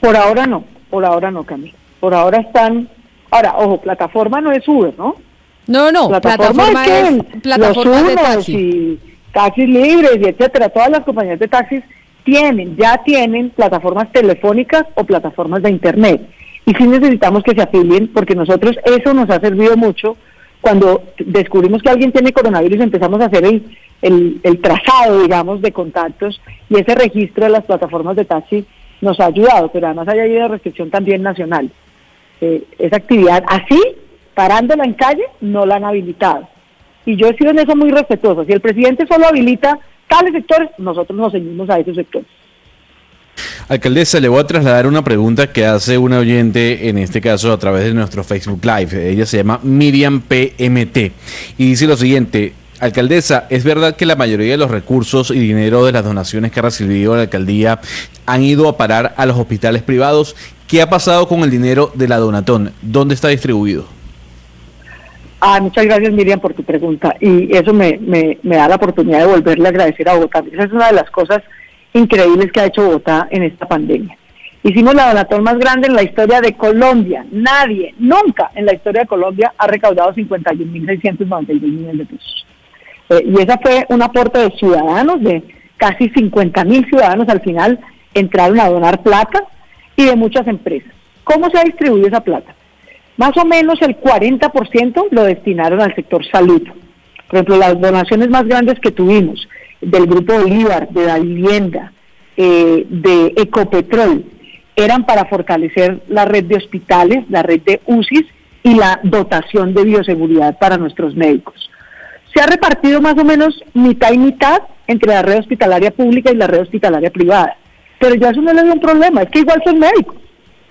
[SPEAKER 2] Por ahora no, Camila. Por ahora están... Ahora, ojo, plataforma no es Uber, ¿no?
[SPEAKER 1] No, plataforma es plataformas de taxi.
[SPEAKER 2] Y taxis libres y etcétera, todas las compañías de taxis ya tienen plataformas telefónicas o plataformas de internet. Y sí necesitamos que se afilien, porque nosotros eso nos ha servido mucho. Cuando descubrimos que alguien tiene coronavirus, empezamos a hacer el trazado, digamos, de contactos, y ese registro de las plataformas de taxi nos ha ayudado, pero además hay habido restricción también nacional. Esa actividad así, parándola en calle, no la han habilitado. Y yo he sido en eso muy respetuoso. Si el presidente solo habilita tales sectores, nosotros nos ceñimos a esos sectores.
[SPEAKER 8] Alcaldesa, le voy a trasladar una pregunta que hace una oyente, en este caso a través de nuestro Facebook Live. Ella se llama Miriam PMT y dice lo siguiente: alcaldesa, ¿es verdad que la mayoría de los recursos y dinero de las donaciones que ha recibido la alcaldía han ido a parar a los hospitales privados? ¿Qué ha pasado con el dinero de la Donatón? ¿Dónde está distribuido?
[SPEAKER 2] Muchas gracias, Miriam, por tu pregunta, y eso me da la oportunidad de volverle a agradecer a Bogotá. Esa es una de las cosas increíbles que ha hecho Bogotá en esta pandemia. Hicimos la Donatón más grande en la historia de Colombia. Nadie, nunca en la historia de Colombia ha recaudado 51.692 millones de pesos. Y esa fue un aporte de ciudadanos, de casi 50.000 ciudadanos al final entraron a donar plata, y de muchas empresas. ¿Cómo se ha distribuido esa plata? Más o menos el 40% lo destinaron al sector salud. Por ejemplo, las donaciones más grandes que tuvimos del Grupo Bolívar, de la vivienda, de Ecopetrol, eran para fortalecer la red de hospitales, la red de UCIs y la dotación de bioseguridad para nuestros médicos. Se ha repartido más o menos mitad y mitad entre la red hospitalaria pública y la red hospitalaria privada. Pero ya eso no le da un problema, es que igual son médicos,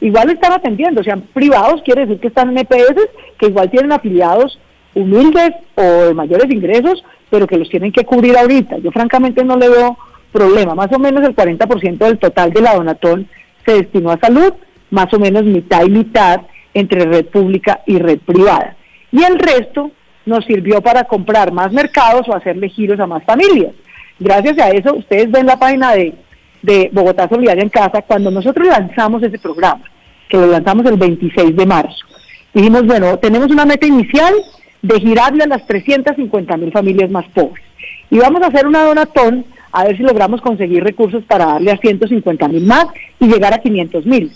[SPEAKER 2] igual están atendiendo, sean privados, quiere decir que están en EPS, que igual tienen afiliados humildes o de mayores ingresos, pero que los tienen que cubrir ahorita. Yo francamente no le veo problema. Más o menos el 40% del total de la Donatón se destinó a salud, más o menos mitad y mitad entre red pública y red privada. Y el resto nos sirvió para comprar más mercados o hacerle giros a más familias. Gracias a eso, ustedes ven la página de Bogotá Solidaria en Casa, cuando nosotros lanzamos ese programa, que lo lanzamos el 26 de marzo, dijimos, bueno, tenemos una meta inicial de girarle a las 350.000 familias más pobres, y vamos a hacer una Donatón, a ver si logramos conseguir recursos para darle a 150.000 más y llegar a 500.000.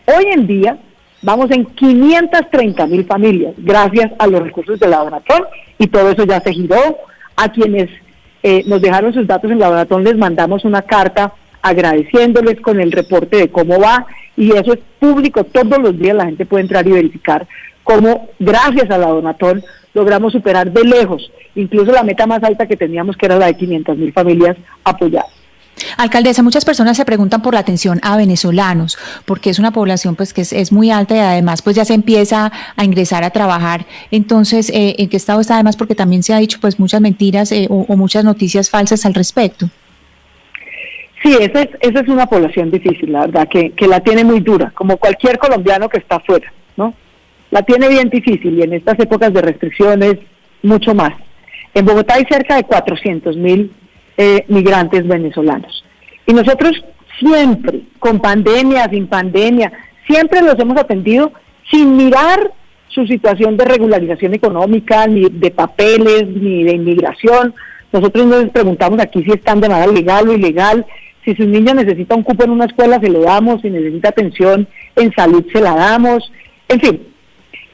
[SPEAKER 2] Hoy en día vamos en 530.000 familias, gracias a los recursos de la Donatón, y todo eso ya se giró. A quienes nos dejaron sus datos en la Donatón les mandamos una carta agradeciéndoles con el reporte de cómo va, y eso es público, todos los días la gente puede entrar y verificar cómo gracias a la Donatón logramos superar de lejos, incluso la meta más alta que teníamos, que era la de 500.000 familias apoyadas.
[SPEAKER 7] Alcaldesa, muchas personas se preguntan por la atención a venezolanos, porque es una población pues que es muy alta y además pues ya se empieza a ingresar a trabajar. Entonces, ¿en qué estado está? Además, porque también se ha dicho pues muchas mentiras o muchas noticias falsas al respecto.
[SPEAKER 2] Sí, esa es una población difícil, la verdad, que la tiene muy dura, como cualquier colombiano que está afuera, ¿no? La tiene bien difícil, y en estas épocas de restricciones, mucho más. En Bogotá hay cerca de 400.000 migrantes venezolanos. Y nosotros siempre, con pandemia, sin pandemia, siempre los hemos atendido sin mirar su situación de regularización económica, ni de papeles, ni de inmigración. Nosotros no les preguntamos aquí si están de manera legal o ilegal. Si su niño necesita un cupo en una escuela, se lo damos. Si necesita atención en salud, se la damos. En fin,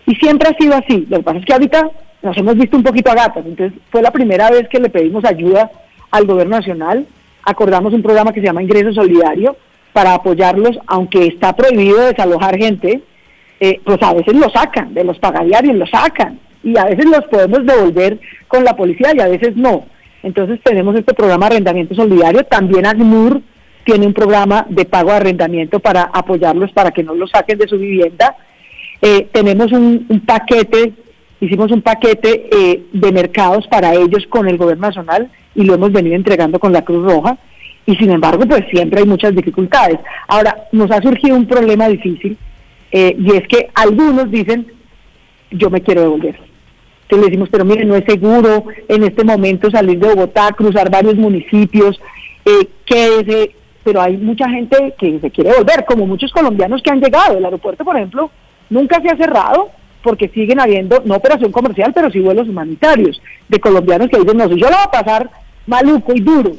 [SPEAKER 2] Y siempre ha sido así. Lo que pasa es que ahorita nos hemos visto un poquito a gatas. Entonces fue la primera vez que le pedimos ayuda al gobierno nacional. Acordamos un programa que se llama Ingreso Solidario para apoyarlos, aunque está prohibido desalojar gente, pues a veces lo sacan, de los pagadiarios lo sacan, y a veces los podemos devolver con la policía y a veces no. Entonces tenemos este programa de arrendamiento solidario. También ACNUR tiene un programa de pago de arrendamiento para apoyarlos para que no los saquen de su vivienda. Tenemos un paquete, hicimos un paquete de mercados para ellos con el gobierno nacional y lo hemos venido entregando con la Cruz Roja, y sin embargo pues siempre hay muchas dificultades. Ahora, nos ha surgido un problema difícil, y es que algunos dicen, yo me quiero devolver. Entonces le decimos, pero mire, no es seguro en este momento salir de Bogotá, cruzar varios municipios, quédese. Pero hay mucha gente que se quiere volver, como muchos colombianos que han llegado. El aeropuerto, por ejemplo, nunca se ha cerrado porque siguen habiendo, no operación comercial, pero sí vuelos humanitarios de colombianos que dicen, no, si yo lo voy a pasar maluco y duro,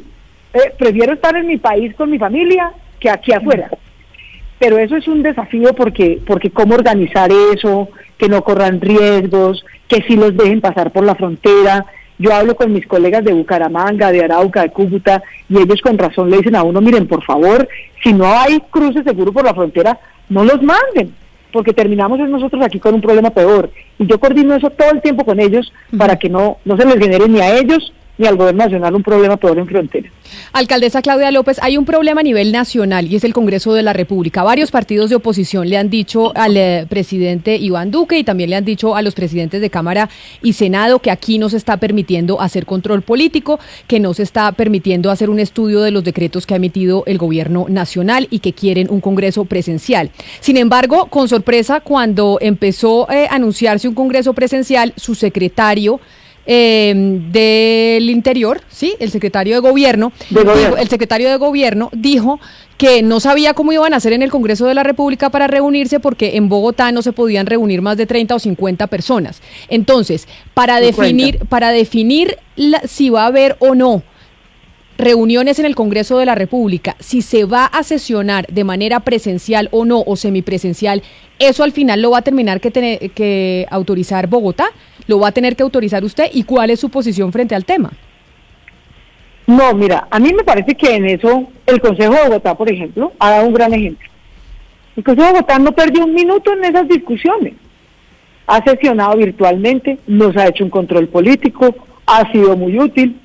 [SPEAKER 2] prefiero estar en mi país con mi familia que aquí afuera. Pero eso es un desafío porque cómo organizar eso, que no corran riesgos, que sí los dejen pasar por la frontera. Yo hablo con mis colegas de Bucaramanga, de Arauca, de Cúcuta, y ellos con razón le dicen a uno, miren, por favor, si no hay cruce seguro por la frontera, no los manden, porque terminamos nosotros aquí con un problema peor. Y yo coordino eso todo el tiempo con ellos para que no se les genere ni a ellos ni al gobierno nacional un problema peor en frontera.
[SPEAKER 1] Alcaldesa Claudia López, hay un problema a nivel nacional y es el Congreso de la República. Varios partidos de oposición le han dicho al presidente Iván Duque y también le han dicho a los presidentes de Cámara y Senado que aquí no se está permitiendo hacer control político, que no se está permitiendo hacer un estudio de los decretos que ha emitido el gobierno nacional y que quieren un Congreso presencial. Sin embargo, con sorpresa, cuando empezó a anunciarse un Congreso presencial, su secretario del Interior, sí, el secretario de Gobierno, dijo que no sabía cómo iban a hacer en el Congreso de la República para reunirse porque en Bogotá no se podían reunir más de 30 o 50 personas. Entonces, para definir si va a haber o no reuniones en el Congreso de la República, si se va a sesionar de manera presencial o no, o semipresencial, ¿eso al final lo va a terminar que autorizar Bogotá? ¿Lo va a tener que autorizar usted? ¿Y cuál es su posición frente al tema?
[SPEAKER 2] No, mira, a mí me parece que en eso el Consejo de Bogotá, por ejemplo, ha dado un gran ejemplo. El Consejo de Bogotá no perdió un minuto en esas discusiones. Ha sesionado virtualmente, nos ha hecho un control político, ha sido muy útil.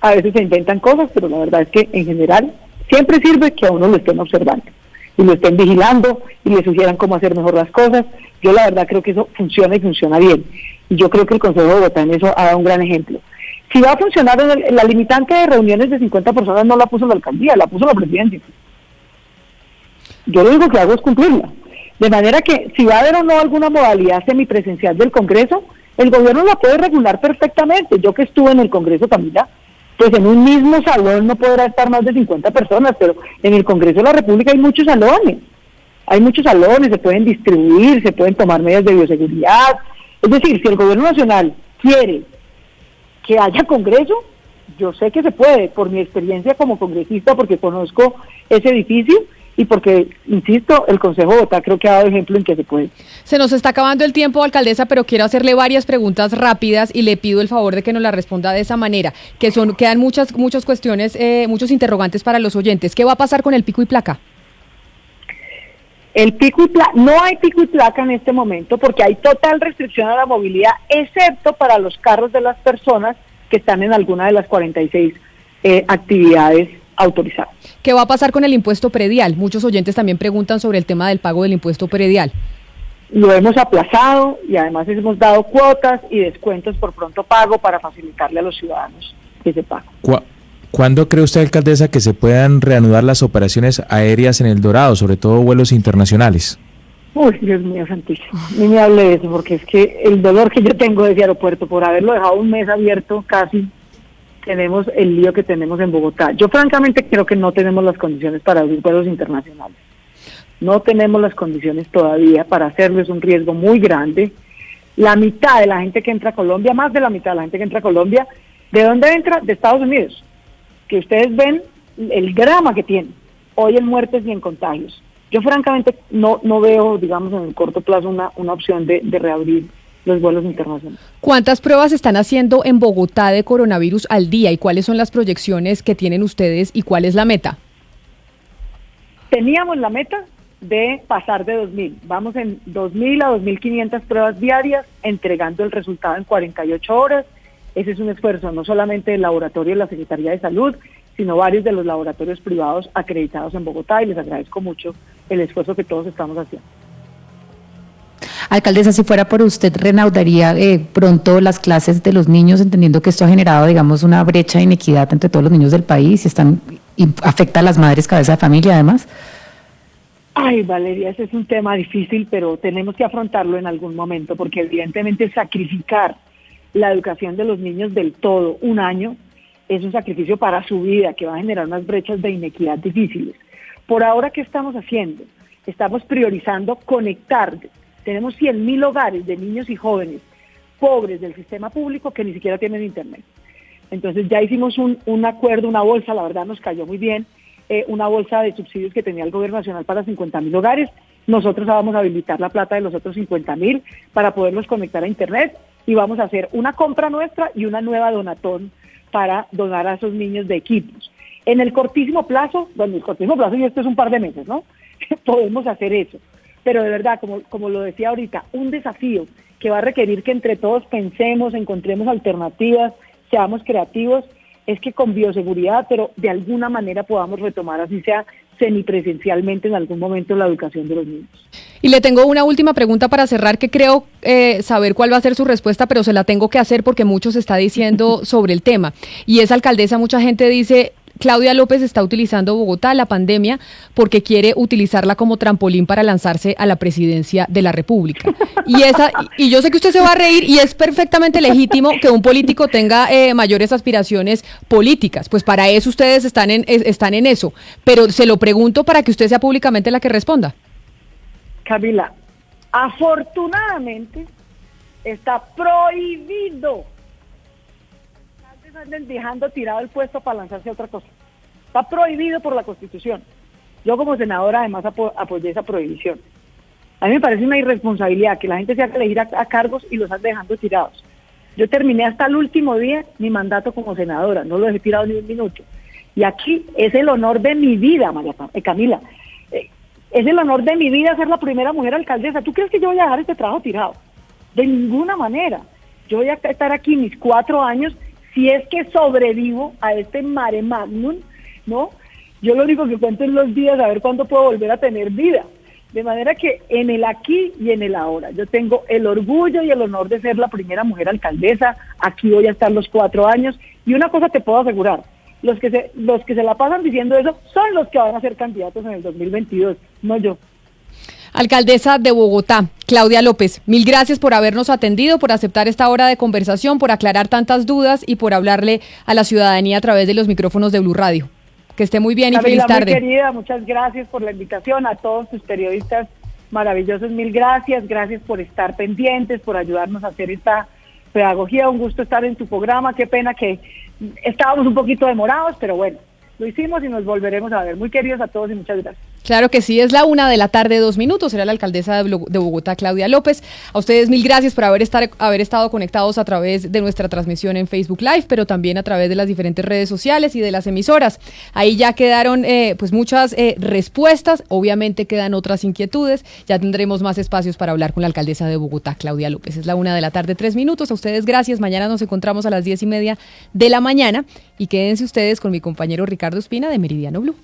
[SPEAKER 2] A veces se inventan cosas, pero la verdad es que en general siempre sirve que a uno lo estén observando y lo estén vigilando y le sugieran cómo hacer mejor las cosas. Yo la verdad creo que eso funciona y funciona bien. Y yo creo que el Consejo de Bogotá en eso ha dado un gran ejemplo. Si va a funcionar, la limitante de reuniones de 50 personas no la puso la alcaldía, la puso la presidencia. Yo lo único que hago es cumplirla. De manera que si va a haber o no alguna modalidad semipresencial del Congreso, el gobierno la puede regular perfectamente. Yo que estuve en el Congreso, Camila, pues en un mismo salón no podrá estar más de 50 personas, pero en el Congreso de la República hay muchos salones, se pueden distribuir, se pueden tomar medidas de bioseguridad. Es decir, si el gobierno nacional quiere que haya Congreso, yo sé que se puede, por mi experiencia como congresista, porque conozco ese edificio y porque, insisto, el Consejo de Bogotá creo que ha dado ejemplo en que se puede.
[SPEAKER 1] Se nos está acabando el tiempo, alcaldesa, pero quiero hacerle varias preguntas rápidas y le pido el favor de que nos la responda de esa manera, quedan muchas cuestiones, muchos interrogantes para los oyentes. ¿Qué va a pasar con el pico y placa?
[SPEAKER 2] El pico y placa, no hay pico y placa en este momento porque hay total restricción a la movilidad, excepto para los carros de las personas que están en alguna de las 46 actividades autorizadas.
[SPEAKER 1] ¿Qué va a pasar con el impuesto predial? Muchos oyentes también preguntan sobre el tema del pago del impuesto predial.
[SPEAKER 2] Lo hemos aplazado y además hemos dado cuotas y descuentos por pronto pago para facilitarle a los ciudadanos ese pago.
[SPEAKER 3] ¿Cuándo cree usted, alcaldesa, que se puedan reanudar las operaciones aéreas en El Dorado, sobre todo vuelos internacionales?
[SPEAKER 2] Uy, Dios mío santísimo, ni me hable de eso, porque es que el dolor que yo tengo de ese aeropuerto por haberlo dejado un mes abierto casi, tenemos el lío que tenemos en Bogotá. Yo francamente creo que no tenemos las condiciones para abrir vuelos internacionales. No tenemos las condiciones todavía para hacerlo, es un riesgo muy grande. La mitad de la gente que entra a Colombia, más de la mitad de la gente que entra a Colombia, ¿de dónde entra? De Estados Unidos. Que ustedes ven el drama que tiene hoy en muertes y en contagios. Yo francamente no veo, digamos, en el corto plazo una opción de reabrir los vuelos internacionales.
[SPEAKER 1] ¿Cuántas pruebas están haciendo en Bogotá de coronavirus al día y cuáles son las proyecciones que tienen ustedes y cuál es la meta?
[SPEAKER 2] Teníamos la meta de pasar de 2.000. Vamos en 2.000 a 2.500 pruebas diarias, entregando el resultado en 48 horas. Ese es un esfuerzo no solamente del laboratorio de la Secretaría de Salud, sino varios de los laboratorios privados acreditados en Bogotá, y les agradezco mucho el esfuerzo que todos estamos haciendo.
[SPEAKER 7] Alcaldesa, si fuera por usted, ¿reanudaría pronto las clases de los niños, entendiendo que esto ha generado, digamos, una brecha de inequidad entre todos los niños del país y afecta a las madres cabeza de familia además?
[SPEAKER 2] Ay, Valeria, ese es un tema difícil, pero tenemos que afrontarlo en algún momento, porque evidentemente sacrificar la educación de los niños del todo un año es un sacrificio para su vida que va a generar unas brechas de inequidad difíciles. Por ahora, ¿qué estamos haciendo? Estamos priorizando conectar. Tenemos 100.000 hogares de niños y jóvenes pobres del sistema público que ni siquiera tienen internet. Entonces ya hicimos un acuerdo, una bolsa, la verdad nos cayó muy bien, una bolsa de subsidios que tenía el gobierno nacional para 50.000 hogares. Nosotros vamos a habilitar la plata de los otros 50.000 para poderlos conectar a internet, y vamos a hacer una compra nuestra y una nueva donatón para donar a esos niños de equipos. En el cortísimo plazo, bueno, el cortísimo plazo, y esto es un par de meses, ¿no? Podemos hacer eso. Pero de verdad, como lo decía ahorita, un desafío que va a requerir que entre todos pensemos, encontremos alternativas, seamos creativos, es que con bioseguridad, pero de alguna manera podamos retomar, así sea semipresencialmente en algún momento, la educación de los niños.
[SPEAKER 1] Y le tengo una última pregunta para cerrar, que creo saber cuál va a ser su respuesta, pero se la tengo que hacer porque mucho se está diciendo sobre el tema. Y es, alcaldesa, mucha gente dice: Claudia López está utilizando Bogotá, la pandemia, porque quiere utilizarla como trampolín para lanzarse a la presidencia de la República. Y yo sé que usted se va a reír, y es perfectamente legítimo que un político tenga mayores aspiraciones políticas. Pues para eso ustedes están en eso. Pero se lo pregunto para que usted sea públicamente la que responda.
[SPEAKER 2] Camila, afortunadamente está prohibido anden dejando tirado el puesto para lanzarse a otra cosa. Está prohibido por la Constitución. Yo como senadora además apoyé esa prohibición. A mí me parece una irresponsabilidad que la gente se haga elegir a cargos y los ande dejando tirados. Yo terminé hasta el último día mi mandato como senadora, no lo dejé tirado ni un minuto. Y aquí es el honor de mi vida, Camila. Es el honor de mi vida ser la primera mujer alcaldesa. ¿Tú crees que yo voy a dejar este trabajo tirado? De ninguna manera. Yo voy a estar aquí mis 4 años. Si es que sobrevivo a este mare magnum, ¿no? Yo lo único que cuento es los días, a ver cuándo puedo volver a tener vida. De manera que en el aquí y en el ahora, yo tengo el orgullo y el honor de ser la primera mujer alcaldesa. Aquí voy a estar los 4 años. Y una cosa te puedo asegurar: los que se la pasan diciendo eso son los que van a ser candidatos en el 2022, no yo.
[SPEAKER 1] Alcaldesa de Bogotá, Claudia López, mil gracias por habernos atendido, por aceptar esta hora de conversación, por aclarar tantas dudas y por hablarle a la ciudadanía a través de los micrófonos de Blue Radio. Que esté muy bien, Camila, y feliz tarde.
[SPEAKER 2] Muy querida, muchas gracias por la invitación. A todos tus periodistas maravillosos, mil gracias. Gracias por estar pendientes, por ayudarnos a hacer esta pedagogía. Un gusto estar en tu programa. Qué pena que estábamos un poquito demorados, pero bueno, lo hicimos y nos volveremos a ver. Muy queridos a todos y muchas gracias.
[SPEAKER 1] Claro que sí, es la 1:02 PM. Será la alcaldesa de Bogotá, Claudia López. A ustedes mil gracias por haber estado conectados a través de nuestra transmisión en Facebook Live, pero también a través de las diferentes redes sociales y de las emisoras. Ahí ya quedaron pues muchas respuestas, obviamente quedan otras inquietudes. Ya tendremos más espacios para hablar con la alcaldesa de Bogotá, Claudia López. Es la 1:03 PM. A ustedes gracias. Mañana nos encontramos a las 10:30 de la mañana y quédense ustedes con mi compañero Ricardo Espina de Meridiano Blue.